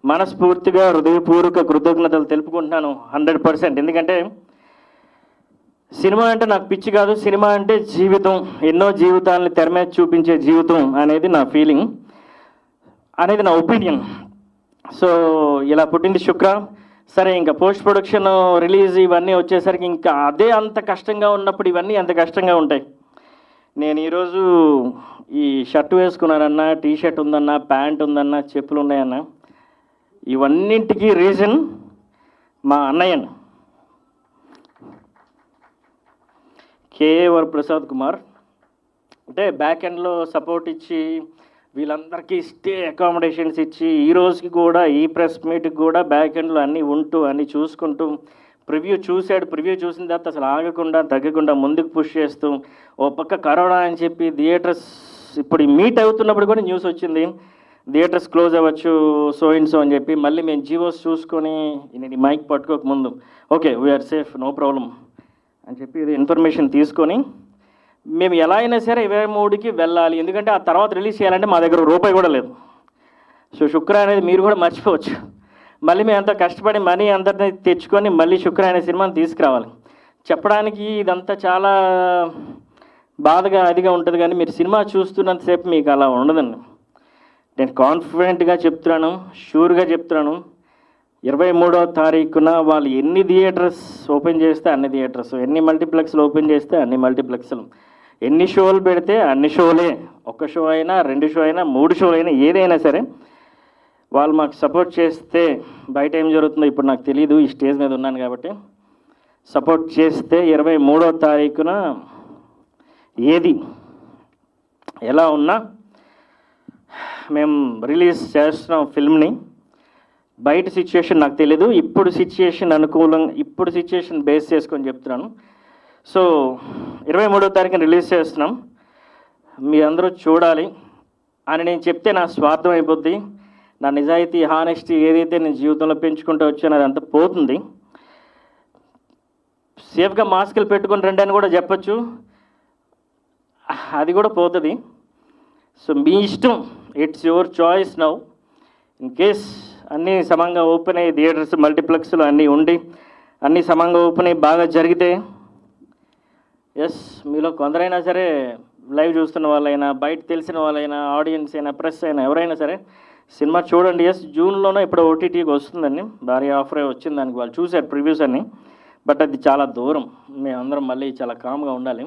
మనస్ఫూర్తిగా హృదయపూర్వక కృతజ్ఞతలు తెలుపుకుంటున్నాను 100%. ఎందుకంటే సినిమా అంటే నాకు పిచ్చి కాదు, సినిమా అంటే జీవితం, ఎన్నో జీవితాలని తెర మీద చూపించే జీవితం అనేది నా ఫీలింగ్, అనేది నా ఒపీనియన్. సో ఇలా పుట్టింది శుక్ర. సరే, ఇంకా పోస్ట్ ప్రొడక్షన్, రిలీజ్ ఇవన్నీ వచ్చేసరికి ఇంకా అదే అంత కష్టంగా ఉన్నప్పుడు ఇవన్నీ అంత కష్టంగా ఉంటాయి. నేను ఈరోజు ఈ షర్ట్ వేసుకున్నానన్నా, టీ షర్ట్ ఉందన్నా, ప్యాంట్ ఉందన్నా, చెప్పులు ఉన్నాయన్నా, ఇవన్నింటికి రీజన్ మా అన్నయ్యను కేవర్ ప్రసాద్ కుమార్. అంటే బ్యాక్ ఎండ్లో సపోర్ట్ ఇచ్చి వీళ్ళందరికీ స్టే అకామిడేషన్స్ ఇచ్చి ఈ రోజుకి కూడా ఈ ప్రెస్ మీట్కి కూడా బ్యాక్ ఎండ్లో అన్నీ ఉంటూ అన్నీ చూసుకుంటూ ప్రివ్యూ చూశాడు. ప్రివ్యూ చూసిన తర్వాత అసలు ఆగకుండా తగ్గకుండా ముందుకు పుష్ చేస్తూ, ఓ పక్క కరోనా అని చెప్పి థియేటర్స్ ఇప్పుడు మీట్ అవుతున్నప్పుడు కూడా న్యూస్ వచ్చింది థియేటర్స్ క్లోజ్ అవ్వచ్చు, సో అని చెప్పి. మళ్ళీ మేము జీవోస్ చూసుకొని నేను మైక్ పట్టుకోకముందు okay we are safe, no problem అని చెప్పి ఇది ఇన్ఫర్మేషన్ తీసుకొని మేము ఎలా అయినా సరే 23కి వెళ్ళాలి. ఎందుకంటే ఆ తర్వాత రిలీజ్ చేయాలంటే మా దగ్గర రూపాయి కూడా లేదు. సో శుక్ర అనేది మీరు కూడా మర్చిపోవచ్చు. మళ్ళీ మేము అంతా కష్టపడి మనీ అందరినీ తెచ్చుకొని మళ్ళీ శుక్ర అనే సినిమాని తీసుకురావాలి. చెప్పడానికి ఇదంతా చాలా బాధగా అదిగా ఉంటుంది, కానీ మీరు సినిమా చూస్తున్నంతసేపు మీకు అలా ఉండదండి. నేను కాన్ఫిడెంట్గా చెప్తున్నాను, షూర్గా చెప్తున్నాను, 23వ తారీఖున వాళ్ళు ఎన్ని థియేటర్స్ ఓపెన్ చేస్తే అన్ని థియేటర్స్, ఎన్ని మల్టీప్లెక్స్లు ఓపెన్ చేస్తే అన్ని మల్టీప్లెక్స్లు, ఎన్ని షోలు పెడితే అన్ని షోలే, 1 షో అయినా 2 షో అయినా 3 షోలు అయినా ఏదైనా సరే వాళ్ళు మాకు సపోర్ట్ చేస్తే, బయట ఏం జరుగుతుందో ఇప్పుడు నాకు తెలియదు, ఈ స్టేజ్ మీద ఉన్నాను కాబట్టి, సపోర్ట్ చేస్తే 23వ తారీఖున ఏది ఎలా ఉన్నా మేము రిలీజ్ చేస్తున్నాం ఫిల్మ్ని. బయట సిచ్యుయేషన్ నాకు తెలియదు, ఇప్పుడు సిచ్యుయేషన్ అనుకూలంగా, ఇప్పుడు సిచ్యుయేషన్ బేస్ చేసుకొని చెప్తున్నాను. సో 23వ తారీఖున రిలీజ్ చేస్తున్నాం, మీ అందరూ చూడాలి అని నేను చెప్తే నా స్వార్థం అయిపోద్ది. నా నిజాయితీ, హానెస్టీ ఏదైతే నేను జీవితంలో పెంచుకుంటూ వచ్చానో అదంతా పోతుంది. సేఫ్గా మాస్కులు పెట్టుకొని రండి అని కూడా చెప్పచ్చు, అది కూడా పోతుంది. సో మీ ఇష్టం, it's your choice now. In case అన్నీ సమంగా ఓపెన్ అయ్యి థియేటర్స్ మల్టీప్లెక్స్లో అన్నీ ఉండి అన్నీ సమంగా ఓపెన్ అయ్యి బాగా జరిగితే, ఎస్ మీలో కొందరైనా సరే లైవ్ చూస్తున్న వాళ్ళైనా, బయట తెలిసిన వాళ్ళైనా, ఆడియన్స్ అయినా, ప్రెస్ అయినా, ఎవరైనా సరే సినిమా చూడండి. ఎస్ జూన్లోనే ఇప్పుడు ఓటీటీకి వస్తుందండి, భారీ ఆఫర్ వచ్చింది దానికి, వాళ్ళు చూశారు ప్రివ్యూస్ అన్ని. బట్ అది చాలా దూరం, మేమందరం మళ్ళీ చాలా కామ్గా ఉండాలి,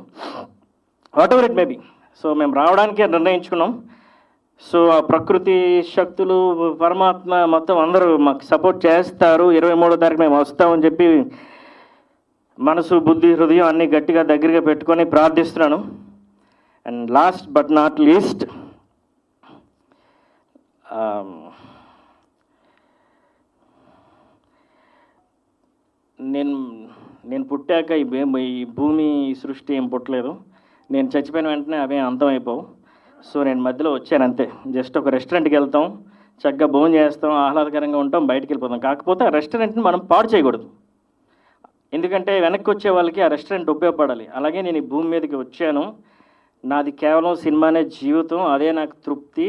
what ever it maybe. So మేము రావడానికే నిర్ణయించుకున్నాం. సో ఆ ప్రకృతి శక్తులు, పరమాత్మ మొత్తం అందరూ మాకు సపోర్ట్ చేస్తారు. 23వ తారీఖు మేము వస్తామని చెప్పి మనసు, బుద్ధి, హృదయం అన్నీ గట్టిగా దగ్గరగా పెట్టుకొని ప్రార్థిస్తున్నాను. And last but not least, నేను పుట్టాక ఈ భూమి సృష్టి ఏం పుట్టలేదు, నేను చచ్చిపోయిన వెంటనే అవే అంతం అయిపోవు. సో నేను మధ్యలో వచ్చాను అంతే. జస్ట్ ఒక రెస్టారెంట్కి వెళ్తాం, చక్కగా భోజనం చేస్తాం, ఆహ్లాదకరంగా ఉంటాం, బయటికి వెళ్ళిపోతాం. కాకపోతే ఆ రెస్టారెంట్ని మనం పాడు చేయకూడదు, ఎందుకంటే వెనక్కి వచ్చే వాళ్ళకి ఆ రెస్టారెంట్ ఉపయోగపడాలి. అలాగే నేను ఈ భూమి మీదకి వచ్చాను, నాది కేవలం సినిమానే జీవితం, అదే నాకు తృప్తి.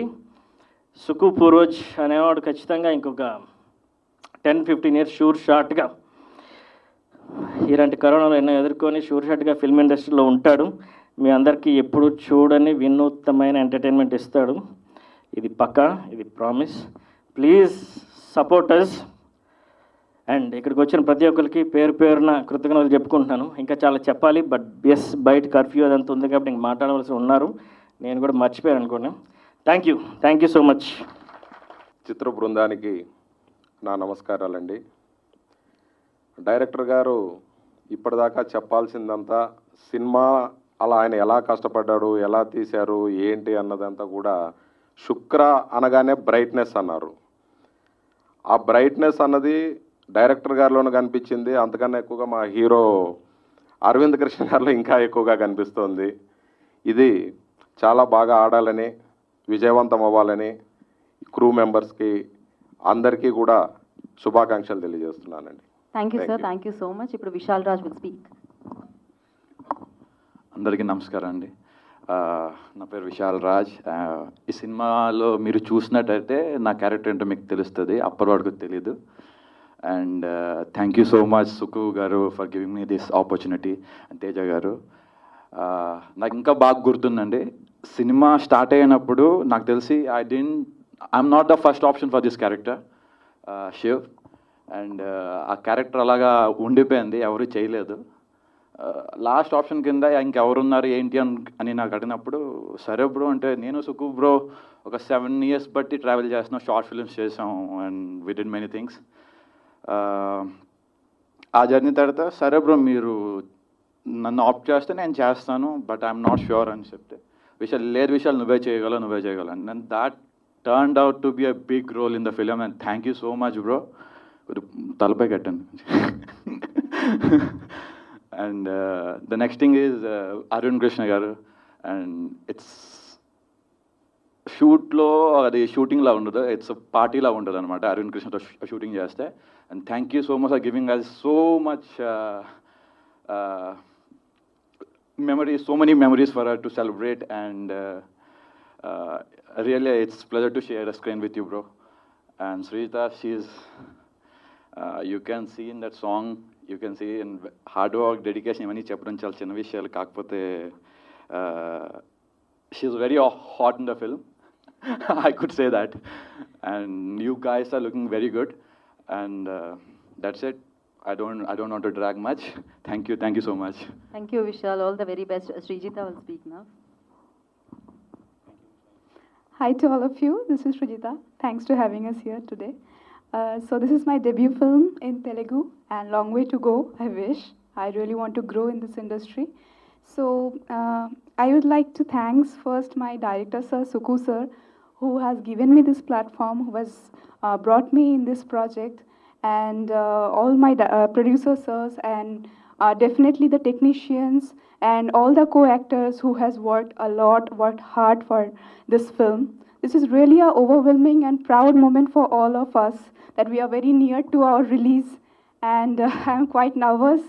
సుకు పూర్వజ్ అనేవాడు ఖచ్చితంగా ఇంకొక 10-15 ఇయర్స్ షూర్ షార్ట్గా ఇలాంటి కరోనాలో ఎన్నో ఎదుర్కొని షూర్ షార్ట్గా ఫిల్మ్ ఇండస్ట్రీలో ఉంటాడు. మీ అందరికీ ఎప్పుడు చూడని వినూత్నమైన ఎంటర్టైన్మెంట్ ఇస్తాడు. ఇది పక్కా, ఇది promise. Please support us. And ఇక్కడికి వచ్చిన ప్రతి ఒక్కరికి పేరు పేరున కృతజ్ఞతలు చెప్పుకుంటున్నాను. ఇంకా చాలా చెప్పాలి, బట్ ఎస్ బయట కర్ఫ్యూ అదంతా ఉంది కాబట్టి ఇంక మాట్లాడవలసి ఉన్నారు, నేను కూడా మర్చిపోయాను అనుకోండి. Thank you so much. చిత్ర బృందానికి నా నమస్కారాలండి. డైరెక్టర్ గారు ఇప్పటిదాకా చెప్పాల్సిందంతా, సినిమా అలా ఆయన ఎలా కష్టపడ్డాడు, ఎలా తీశారు, ఏంటి అన్నదంతా కూడా శుక్ర అనగానే బ్రైట్నెస్ అన్నారు. ఆ బ్రైట్నెస్ అన్నది డైరెక్టర్ గారిలోనూ కనిపించింది, అంతకన్నా ఎక్కువగా మా హీరో అరవింద్ కృష్ణ గారిలో ఇంకా ఎక్కువగా కనిపిస్తోంది. ఇది చాలా బాగా ఆడాలని, విజయవంతం అవ్వాలని క్రూ మెంబర్స్కి అందరికీ కూడా శుభాకాంక్షలు తెలియజేస్తున్నానండి. Thank you sir, thank you so much. ఇప్పుడు విశాల్ రాజ్ విల్ స్పీక్. అందరికీ నమస్కారం అండి. నా పేరు విశాల్ రాజ్. ఈ సినిమాలో మీరు చూసినట్టయితే నా క్యారెక్టర్ ఏంటో మీకు తెలుస్తుంది, అప్పటి వరకు తెలీదు. And thank you so much Suku garu for giving me this opportunity, and Teja garu. నాకు ఇంకా బాగా గుర్తుందండి, సినిమా స్టార్ట్ అయినప్పుడు నాకు తెలిసి I'm not the first option for this character, Shiv. And ఆ క్యారెక్టర్ అలాగా ఉండిపోయింది, ఎవరు చేయలేదు. లాస్ట్ ఆప్షన్ కింద ఇంకెవరున్నారు ఏంటి అని నాకు అడిగినప్పుడు, సరే బ్రో అంటే నేను సుకు బ్రో ఒక 7 years బట్టి ట్రావెల్ చేస్తున్నాం, షార్ట్ ఫిల్మ్స్ చేసాం, and we did many things. ఆ జర్నీ తర్వాత సరే బ్రో మీరు నన్ను ఆప్ట్ చేస్తే నేను చేస్తాను, బట్ ఐఎమ్ నాట్ ష్యూర్ అని చెప్తే, విషయాలు నువ్వే చేయగలవు. And that turned out to be a big role in the film. And thank you so much bro. తలపై కట్టండి. And the next thing is Arun Krishna garu. And it's షూట్లో అది షూటింగ్లా ఉండదు, ఇట్స్ పార్టీలా ఉంటుంది అనమాట అరుణ్ కృష్ణతో షూటింగ్ చేస్తే. And thank you so much for giving us so much memories, so many memories for her to celebrate. And really it's pleasure to share a screen with you bro. And Srijita, she's you can see in that song, you can see in hard work, dedication, ఇవన్నీ చెప్పడం చాలా చిన్న విషయాలు, కాకపోతే she's very hot in the film. I could say that. And you guys are looking very good. And that's it. I don't want to drag much. Thank you so much. Thank you Vishal, all the very best. Srijita will speak now. Hi to all of you, this is Srijita. Thanks to having us here today. So this is my debut film in Telugu and long way to go, I wish. I really want to grow in this industry. So I would like to thanks first my director sir, Suku sir, who has given me this platform, who has brought me in this project, and all my producer sirs, and definitely the technicians and all the co-actors who has worked a lot, worked hard for this film. This is really a overwhelming and proud moment for all of us that we are very near to our release, and I'm quite nervous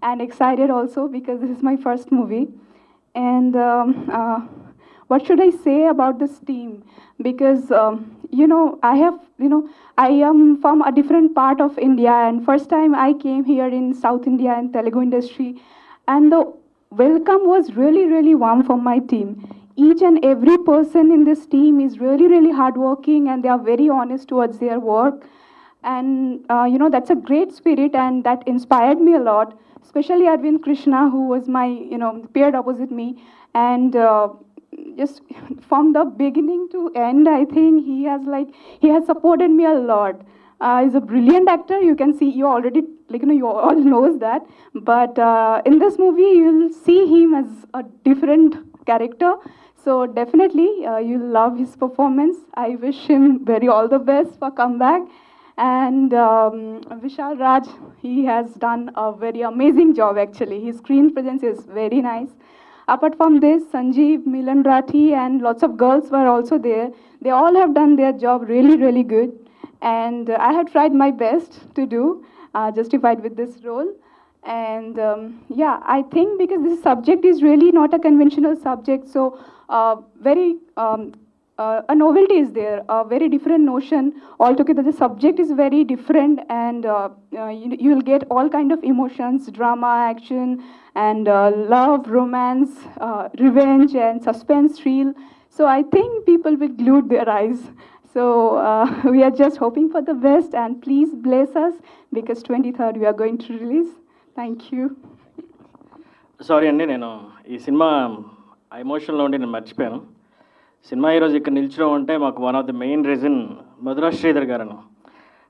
and excited also because this is my first movie. And what should I say about this team? Because I am from a different part of India, and first time I came here in South India and Telugu industry, and the welcome was really, really warm from my team. Each and every person in this team is really, really hardworking, and they are very honest towards their work. And that's a great spirit, and that inspired me a lot. Especially Arvind Krishna, who was my paired opposite me, and just from the beginning to end, I think he has supported me a lot. He's a brilliant actor. You can see, you already you all knows that. But in this movie, you'll see him as a different character. So definitely, you'll love his performance. I wish him very all the best for comeback. And Vishal Raj, he has done a very amazing job actually. His screen presence is very nice. Apart from this, Sanjeev, Milan Rathi, and lots of girls were also there. They all have done their job really, really good. And I have tried my best to do, justified with this role. And I think because this subject is really not a conventional subject, so a novelty is there, a very different notion altogether. The subject is very different, and you will get all kind of emotions, drama, action, and love, romance, revenge, and suspense, thrill. So I think people will glue their eyes. So we are just hoping for the best, and please bless us because 23rd we are going to release. Thank you. Sorry అండి, నేను ఈ cinema ఎమోషన్లో ఉండి నేను మర్చిపోయాను. Cinema ఈరోజు ఇక్కడ నిల్చడం అంటే మాకు one of the main reason Madhura Sridhar గారు.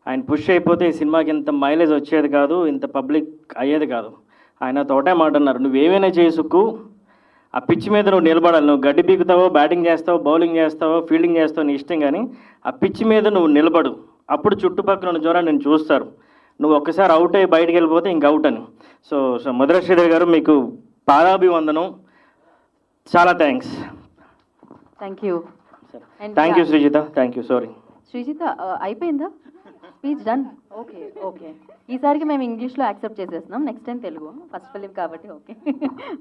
ఆయన పుష్ అయిపోతే ఈ సినిమాకి ఇంత మైలేజ్ వచ్చేది కాదు, ఇంత పబ్లిక్ అయ్యేది కాదు. ఆయన తోటే మాట అన్నారు, నువ్వేమైనా చేసుకు, ఆ పిచ్ మీద నువ్వు నిలబడాలి. నువ్వు గడ్డి పీకుతావో, బ్యాటింగ్ చేస్తావో, బౌలింగ్ చేస్తావో, ఫీల్డింగ్ చేస్తావో నీ ఇష్టం, కానీ ఆ పిచ్ మీద నువ్వు నిలబడు. అప్పుడు చుట్టుపక్కల ఉన్న జోరా నేను చూస్తారు. నువ్వు ఒక్కసారి అవుట్ అయ్యి బయటకు వెళ్ళిపోతే ఇంక అవుట్ అని. సో మధురా శ్రీధర్ గారు మీకు పాదాభివందనం, చాలా thanks. Thank you. Thank you Srijita. Thank you. Sorry Srijita, అయిపోయిందా స్పీచ్? డన్. ఓకే ఓకే, ఈసారికి మేము ఇంగ్లీష్లో యాక్సెప్ట్ చేసేస్తున్నాం, next time Telugu, first film కాబట్టి okay.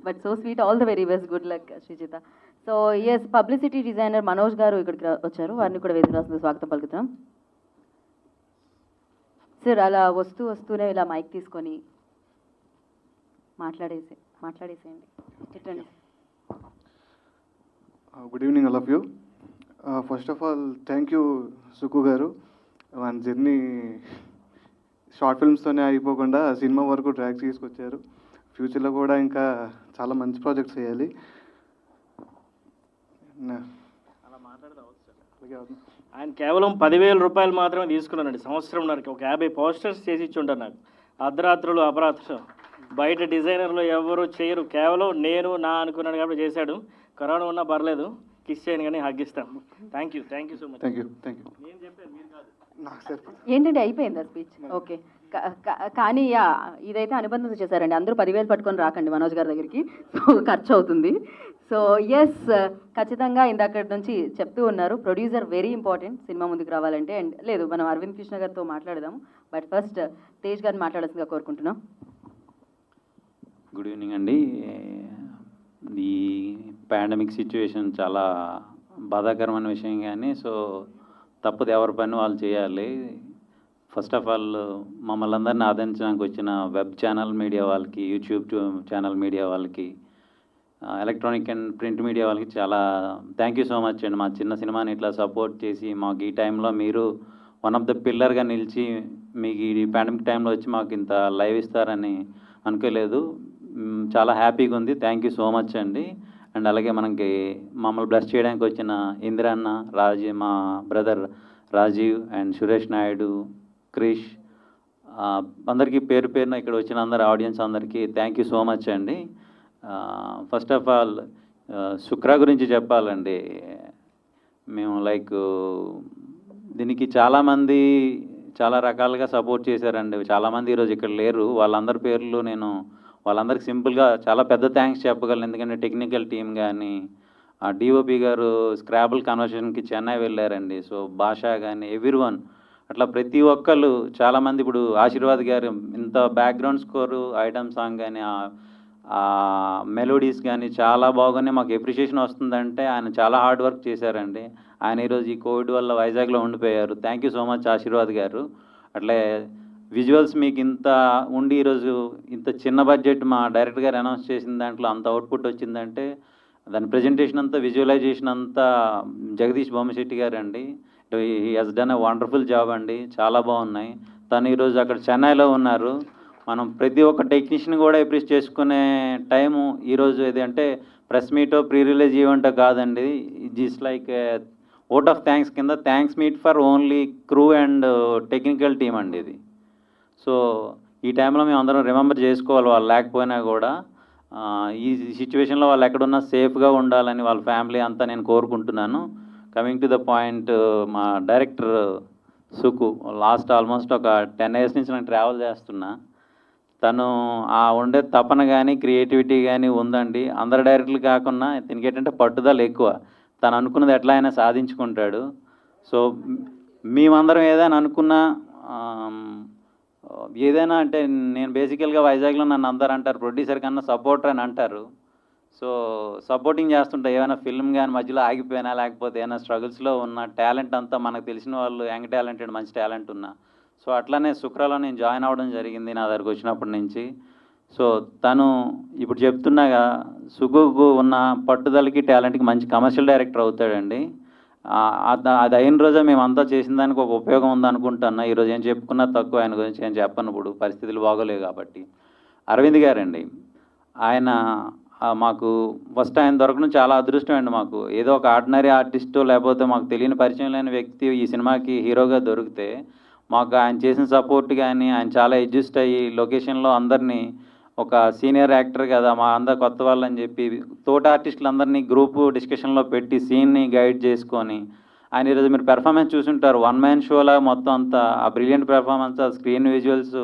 But so sweet, all the very best, good luck Sreejitha. So yes, publicity designer Manoj garu ఇక్కడికి వచ్చారు, వారిని కూడా వేదిక రాసిన స్వాగతం పలుకుతాం. సార్, అలా వస్తూనే ఇలా మైక్ తీసుకొని మాట్లాడేసేయండి. చెప్పండి. Good evening all of you. First of all thank you Suku garu. మన జర్నీ షార్ట్ ఫిల్మ్స్తోనే అయిపోకుండా సినిమా వరకు ట్రాక్ తీసుకొచ్చారు. ఫ్యూచర్లో కూడా ఇంకా చాలా మంచి ప్రాజెక్ట్స్ చేయాలి. ఆయన కేవలం 10,000 రూపాయలు మాత్రమే తీసుకున్నానండి సంవత్సరంన్నరకి. ఒక 50 పోస్టర్స్ చేసి ఇచ్చి ఉంటారు నాకు, అర్ధరాత్రులు అపరాత్రులు. బయట డిజైనర్లు ఎవరు చేయరు, కేవలం నేను అనుకున్నాను కాబట్టి చేశాడు. కరోనా ఉన్నా పర్లేదు, కిస్ చేయను కానీ హగ్గిస్తాను. Thank you so much. Thank you. నేను చెప్పాను, మీరు కాదు. ఏంటంటే అయిపోయిందా స్పీచ్? ఓకే. కానీ ఇదైతే అనుబంధంతో చేశారండి. అందరూ 10,000 పట్టుకొని రాకండి మనోజ్ గారి దగ్గరికి, సో ఖర్చు అవుతుంది. సో ఎస్, ఖచ్చితంగా ఇందాక నుంచి చెప్తూ ఉన్నారు, ప్రొడ్యూసర్ వెరీ ఇంపార్టెంట్ సినిమా ముందుకు రావాలంటే. అండ్ లేదు, మనం అరవింద్ కృష్ణ గారితో మాట్లాడదాము, బట్ ఫస్ట్ తేజ్ గారిని మాట్లాడాల్సిందిగా కోరుకుంటున్నాం. గుడ్ ఈవినింగ్ అండి. ఈ పాండమిక్ సిచ్యువేషన్ చాలా బాధాకరమైన విషయం, కానీ సో తప్పదు, ఎవరి పని వాళ్ళు చేయాలి. ఫస్ట్ ఆఫ్ ఆల్ మమ్మల్ని అందరినీ ఆదరించడానికి వచ్చిన వెబ్ ఛానల్ మీడియా వాళ్ళకి, యూట్యూబ్ ఛానల్ మీడియా వాళ్ళకి, ఎలక్ట్రానిక్ అండ్ ప్రింట్ మీడియా వాళ్ళకి చాలా థ్యాంక్ యూ సో మచ్ అండి. మా చిన్న సినిమాని ఇట్లా సపోర్ట్ చేసి మాకు ఈ టైంలో మీరు వన్ ఆఫ్ ద పిల్లర్గా నిలిచి మీకు ఈ పాండమిక్ టైంలో వచ్చి మాకు ఇంత లైవ్ ఇస్తారని అనుకోలేదు. చాలా హ్యాపీగా ఉంది. థ్యాంక్ యూ సో మచ్ అండి. అండ్ అలాగే మమ్మల్ని బ్లెస్ చేయడానికి వచ్చిన ఇందిరన్న, మా బ్రదర్ రాజీవ్ అండ్ సురేష్ నాయుడు, క్రిష్, అందరికీ పేరు పేరున ఇక్కడ వచ్చిన అందరు ఆడియన్స్ అందరికీ థ్యాంక్ యూ సో మచ్ అండి. ఫస్ట్ ఆఫ్ ఆల్ శుక్ర గురించి చెప్పాలండి. మేము లైక్ దీనికి చాలామంది చాలా రకాలుగా సపోర్ట్ చేశారండి. చాలామంది ఈరోజు ఇక్కడ లేరు. వాళ్ళందరి పేర్లు నేను వాళ్ళందరికి సింపుల్గా చాలా పెద్ద థ్యాంక్స్ చెప్పగలను. ఎందుకంటే టెక్నికల్ టీం కానీ, డిఓపి గారు స్క్రాబుల్ కన్వర్షన్కి చెన్నై వెళ్ళారండి. సో భాషా కానీ ఎవ్రీవన్ అట్లా ప్రతి ఒక్కళ్ళు చాలామంది, ఇప్పుడు ఆశీర్వాద్ గారు ఇంత బ్యాక్గ్రౌండ్ స్కోరు ఐటమ్ సాంగ్ కానీ మెలోడీస్ కానీ చాలా బాగున్నాయి. మాకు ఎప్రిషియేషన్ వస్తుందంటే ఆయన చాలా హార్డ్ వర్క్ చేశారండి. ఆయన ఈరోజు ఈ కోవిడ్ వల్ల వైజాగ్లో ఉండిపోయారు. Thank you so much Ashirvad గారు. అట్లే విజువల్స్ మీకు ఇంత ఉండి ఈరోజు ఇంత చిన్న బడ్జెట్ మా డైరెక్టర్ గారు అనౌన్స్ చేసిన దాంట్లో అంత అవుట్పుట్ వచ్చిందంటే దాని ప్రజెంటేషన్ అంతా, విజువలైజేషన్ అంతా జగదీష్ బొమ్మశెట్టి గారు అండి. He has done a wonderful job అండి. చాలా బాగున్నాయి. తను ఈరోజు అక్కడ చెన్నైలో ఉన్నారు. మనం ప్రతి ఒక్క టెక్నీషియన్ కూడా అప్రిషియేట్ చేసుకునే టైము ఈరోజు ఇది. అంటే ప్రెస్ మీటో ప్రీ రిలీజ్ ఈవెంటో కాదండి. Just like vote of thanks కింద thanks meet for only crew and technical team అండి ఇది. సో ఈ టైంలో మేము అందరం రిమెంబర్ చేసుకోవాలి. వాళ్ళు లేకపోయినా కూడా ఈ సిచ్యువేషన్లో వాళ్ళు ఎక్కడున్నా సేఫ్గా ఉండాలని వాళ్ళ ఫ్యామిలీ అంతా నేను కోరుకుంటున్నాను. కమింగ్ టు ద పాయింట్, మా డైరెక్టర్ సుకు లాస్ట్ ఆల్మోస్ట్ ఒక 10 years నుంచి నేను ట్రావెల్ చేస్తున్నా. తను ఆ ఉండే తపన కానీ క్రియేటివిటీ కానీ ఉందండి. అందరు డైరెక్టర్లు కాకుండా దీనికి ఏంటంటే పట్టుదల ఎక్కువ. తను అనుకున్నది ఎట్లా అయినా సాధించుకుంటాడు. సో మేమందరం ఏదైనా అనుకున్నా ఏదైనా అంటే నేను బేసికల్గా వైజాగ్లో నన్ను అందరు అంటారు ప్రొడ్యూసర్ కన్నా సపోర్టర్ అని అంటారు. సో సపోర్టింగ్ చేస్తుంటా. ఏమైనా ఫిల్మ్ కానీ మధ్యలో ఆగిపోయినా లేకపోతే ఏమైనా స్ట్రగుల్స్లో ఉన్న టాలెంట్ అంతా మనకు తెలిసిన వాళ్ళు యంగ్ టాలెంటెడ్ మంచి టాలెంట్ ఉన్నా. సో అట్లానే శుక్రాలో నేను జాయిన్ అవ్వడం జరిగింది నా దగ్గరకు వచ్చినప్పటి నుంచి. సో తను ఇప్పుడు చెప్తున్నాగా సుగుకు ఉన్న పట్టుదలకి టాలెంట్కి మంచి కమర్షియల్ డైరెక్టర్ అవుతాడండి. అది అయిన రోజే మేమంతా చేసిన దానికి ఒక ఉపయోగం ఉందనుకుంటున్నా. ఈరోజు ఏం చెప్పుకున్నా తక్కువ, ఆయన గురించి ఏం చెప్పను, ఇప్పుడు పరిస్థితులు బాగోలేవు కాబట్టి. అరవింద్ గారండి, ఆయన మాకు ఫస్ట్ ఆయన దొరకడం చాలా అదృష్టం అండి. మాకు ఏదో ఒక ఆర్డినరీ ఆర్టిస్టు లేకపోతే మాకు తెలియని పరిచయం లేని వ్యక్తి ఈ సినిమాకి హీరోగా దొరికితే మాకు ఆయన చేసిన సపోర్ట్ కానీ, ఆయన చాలా అడ్జస్ట్ అయ్యి లొకేషన్లో అందరినీ ఒక సీనియర్ యాక్టర్ కదా మా అందరు కొత్త వాళ్ళని చెప్పి తోటి ఆర్టిస్టులందరినీ గ్రూప్ డిస్కషన్లో పెట్టి సీన్ని గైడ్ చేసుకొని ఆయన ఈరోజు మీరు పెర్ఫార్మెన్స్ చూసుంటారు. 1 man షోలా మొత్తం అంతా ఆ బ్రిలియంట్ పెర్ఫార్మెన్స్, ఆ స్క్రీన్ విజువల్స్,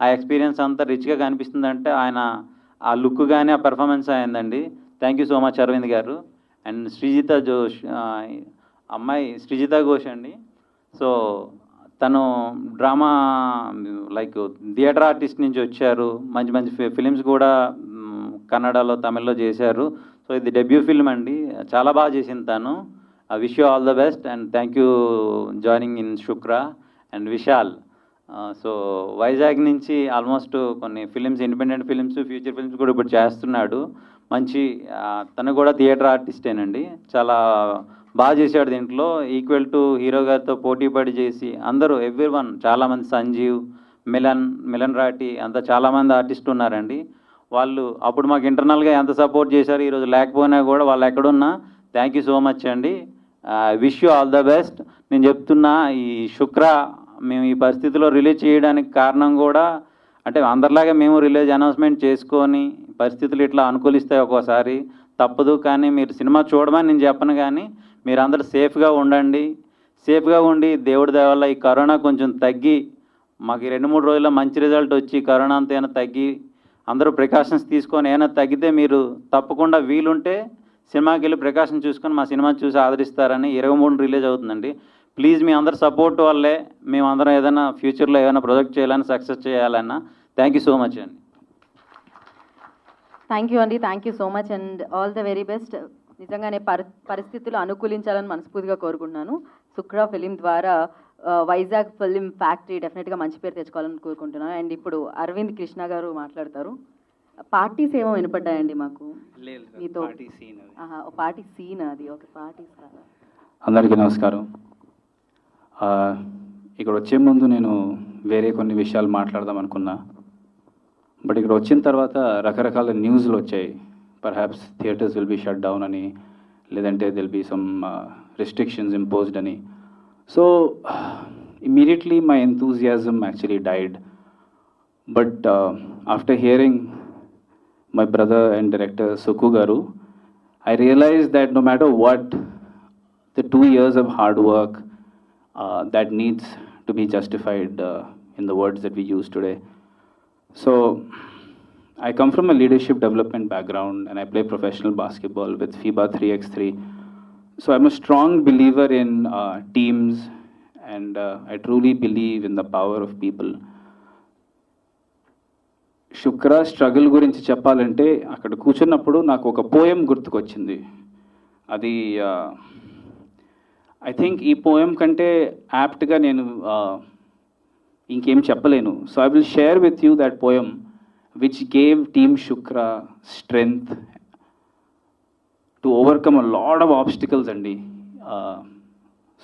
ఆ ఎక్స్పీరియన్స్ అంతా రిచ్గా కనిపిస్తుందంటే ఆయన ఆ లుక్ కానీ ఆ పెర్ఫార్మెన్స్ అయిందండి. Thank you so much Aravind గారు. అండ్ శ్రీజిత జోష్ అమ్మాయి శ్రీజిత ఘోష్ అండి. సో తను డ్రామా లైక్ థియేటర్ ఆర్టిస్ట్ నుంచి వచ్చారు. మంచి మంచి ఫిలిమ్స్ కూడా కన్నడలో తమిళ్లో చేశారు. సో ఇది డెబ్యూ ఫిల్మ్ అండి. చాలా బాగా చేసింది తను. Wish you all the best and thank you joining in Shukra. And Vishal so Vizag నుంచి ఆల్మోస్ట్ కొన్ని films, independent films, future films కూడా ఇప్పుడు చేస్తున్నాడు. మంచి తను కూడా థియేటర్ ఆర్టిస్టేనండి. చాలా బాగా చేశాడు. దీంట్లో ఈక్వల్ టు హీరో గారితో పోటీ పడి చేసి అందరూ ఎవ్రీవన్ చాలామంది, సంజీవ్, మిలన్ రాటి అంతా చాలామంది ఆర్టిస్టులు ఉన్నారండి. వాళ్ళు అప్పుడు మాకు ఇంటర్నల్గా ఎంత సపోర్ట్ చేశారు, ఈరోజు లేకపోయినా కూడా వాళ్ళు ఎక్కడున్నా థ్యాంక్ యూ సో మచ్ అండి. Wish you all the best. నేను చెప్తున్నా ఈ శుక్ర మేము ఈ పరిస్థితిలో రిలీజ్ చేయడానికి కారణం కూడా అంటే అందరిలాగా మేము రిలీజ్ అనౌన్స్మెంట్ చేసుకొని పరిస్థితులు ఇట్లా అనుకూలిస్తాయి ఒక్కోసారి, తప్పదు. కానీ మీరు సినిమా చూడమని నేను చెప్పను, కానీ మీరు అందరూ సేఫ్గా ఉండండి. సేఫ్గా ఉండి దేవుడి దయ వల్ల ఈ కరోనా కొంచెం తగ్గి మాకు 2-3 రోజుల్లో మంచి రిజల్ట్ వచ్చి కరోనా అంతా ఏమైనా తగ్గి అందరూ ప్రికాషన్స్ తీసుకొని ఏమైనా తగ్గితే మీరు తప్పకుండా వీలుంటే సినిమాకి వెళ్ళి ప్రికాషన్ చూసుకొని మా సినిమా చూసి ఆదరిస్తారని. 23 రిలీజ్ అవుతుందండి. ప్లీజ్ మీ అందరి సపోర్ట్ వల్లే మేమందరం ఏదైనా ఫ్యూచర్లో ఏదైనా ప్రొజెక్ట్ చేయాలని, సక్సెస్ చేయాలన్నా. థ్యాంక్ యూ సో మచ్ అండి. థ్యాంక్ యూ అండి. Thank you so much and all the very best. నిజంగానే పరిస్థితులు అనుకూలించాలని మనస్ఫూర్తిగా కోరుకుంటున్నాను. శుక్ర ఫిలిం ద్వారా వైజాగ్ ఫిలిం ఫ్యాక్టరీ డెఫినెట్గా మంచి పేరు తెచ్చుకోవాలని కోరుకుంటున్నాను. అండ్ ఇప్పుడు అరవింద్ కృష్ణ గారు మాట్లాడతారు. పార్టీస్ ఏమో వినపడ్డాయండి మాకు మీతో. పార్టీ సీన్ అది ఒక పార్టీస్ కాదా? అందరికీ నమస్కారం. ఇక్కడ వచ్చే ముందు నేను వేరే కొన్ని విషయాలు మాట్లాడదాం అనుకున్నా. బట్ ఇక్కడ వచ్చిన తర్వాత రకరకాల న్యూస్లు వచ్చాయి. Perhaps theatres will be shut down అని, లేదంటే there'll be some restrictions imposed అని. So immediately my enthusiasm actually died. But after hearing my brother and director Suku Garu, I realized that no matter what, the 2 years of hard work that needs to be justified in the words that we use today. So I come from a leadership development background and I play professional basketball with FIBA 3x3. So I'm a strong believer in teams, and I truly believe in the power of people. Shukra struggle గురించి చెప్పాలంటే అక్కడ కూర్చున్నప్పుడు నాకు ఒక poem గుర్తుకొచ్చింది. అది I think ఈ poem కంటే యాప్ట్గా నేను ఇంకేం చెప్పలేను. So I will share with you that poem which gave Team Shukra strength to overcome a lot of obstacles andi.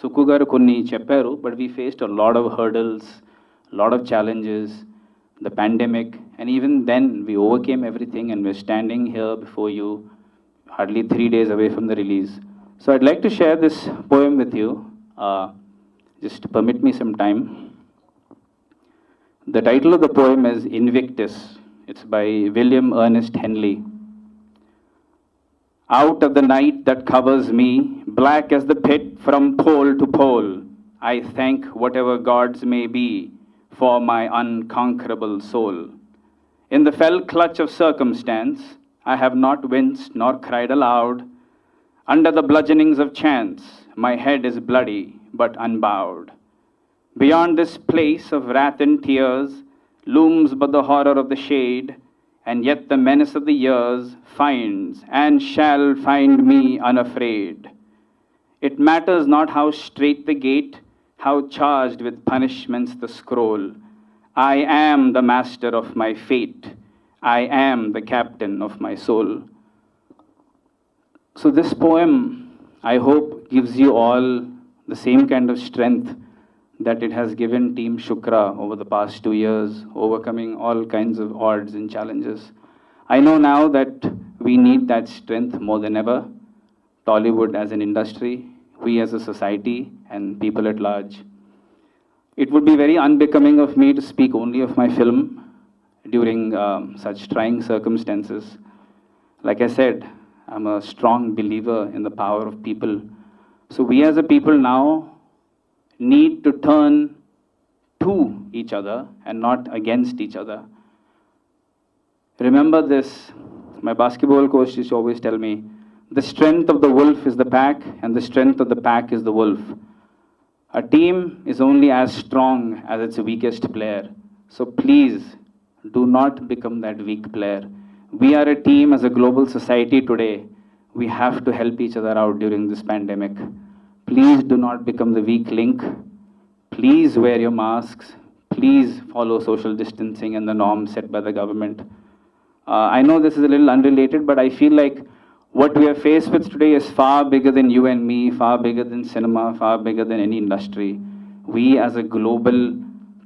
Sukku garu konni chepparu, but we faced a lot of hurdles, a lot of challenges, the pandemic, and even then we overcame everything and we're standing here before you hardly 3 days away from the release. So I'd like to share this poem with you. Just permit me some time. The title of the poem is Invictus. It's by William Ernest Henley. Out of the night that covers me, black as the pit from pole to pole, I thank whatever gods may be for my unconquerable soul. In the fell clutch of circumstance, I have not winced nor cried aloud. Under the bludgeonings of chance, my head is bloody but unbowed. Beyond this place of wrath and tears, looms but the horror of the shade, and yet the menace of the years finds and shall find me unafraid. It matters not how straight the gate, how charged with punishments the scroll. I am the master of my fate. I am the captain of my soul. So this poem, I hope, gives you all the same kind of strength that it has given Team Shukra over the past 2 years, overcoming all kinds of odds and challenges. I know now that we need that strength more than ever. Tollywood as an industry, we as a society, and people at large. It would be very unbecoming of me to speak only of my film during such trying circumstances. Like I said, I'm a strong believer in the power of people. So we as a people now need to turn to each other and not against each other. Remember this, my basketball coach used to always tell me, the strength of the wolf is the pack and the strength of the pack is the wolf. A team is only as strong as its weakest player. So please do not become that weak player. We are a team as a global society today. We have to help each other out during this pandemic. Please do not become the weak link. Please wear your masks. Please follow social distancing and the norms set by the government. I know this is a little unrelated, but I feel like what we are faced with today is far bigger than you and me, far bigger than cinema, far bigger than any industry. We as a global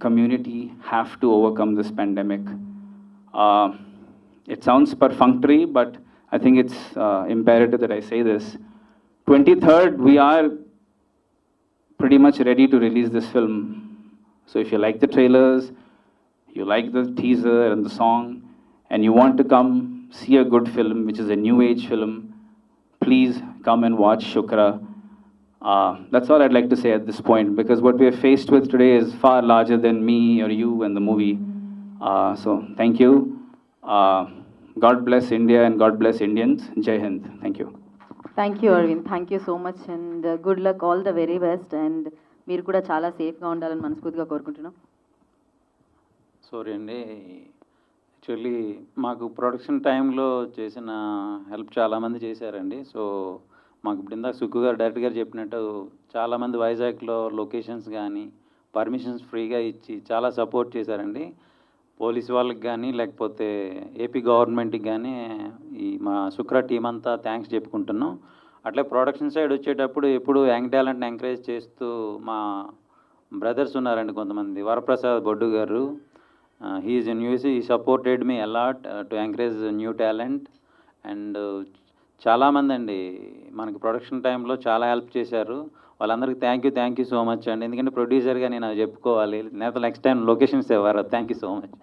community have to overcome this pandemic. It sounds perfunctory, but I think it's imperative that I say this. 23rd, we are pretty much ready to release this film. So if you like the trailers, you like the teaser and the song, and you want to come see a good film, which is a new age film, please come and watch Shukra. That's all I'd like to say at this point, because what we are faced with today is far larger than me or you and the movie. So thank you. God bless India and God bless Indians. Jai Hind. Thank you. Thank you Aravind, thank you so much and good luck, all the very best. And మీరు కూడా చాలా సేఫ్గా ఉండాలని మనస్ఫూర్తిగా కోరుకుంటున్నాం. Sorry అండి, actually మాకు production టైంలో చేసిన హెల్ప్ చాలామంది చేశారండి. సో మాకు ఇప్పుడు ఇందాక సుక్కు గారు డైరెక్టర్ గారు చెప్పినట్టు చాలామంది వైజాగ్లో లొకేషన్స్ కానీ పర్మిషన్స్ ఫ్రీగా ఇచ్చి చాలా సపోర్ట్ చేశారండి. పోలీస్ వాళ్ళకి కానీ లేకపోతే ఏపీ గవర్నమెంట్కి కానీ ఈ మా శుక్ర టీం అంతా థ్యాంక్స్ చెప్పుకుంటున్నాం. అట్లే ప్రొడక్షన్ సైడ్ వచ్చేటప్పుడు ఎప్పుడు యంగ్ టాలెంట్ని ఎంకరేజ్ చేస్తూ మా బ్రదర్స్ ఉన్నారండి కొంతమంది. వరప్రసాద్ బొడ్డు గారు, హీఈస్ ఇన్ యూఎస్ఏ, ఈ supported me a lot to encourage new talent. And చాలామంది అండి మనకి ప్రొడక్షన్ టైంలో చాలా హెల్ప్ చేశారు. వాళ్ళందరికీ థ్యాంక్ యూ సో మచ్ అండి. ఎందుకంటే ప్రొడ్యూసర్గా నేను చెప్పుకోవాలి, నెక్స్ట్ టైం లొకేషన్స్ ఇవ్వరు. Thank you so much.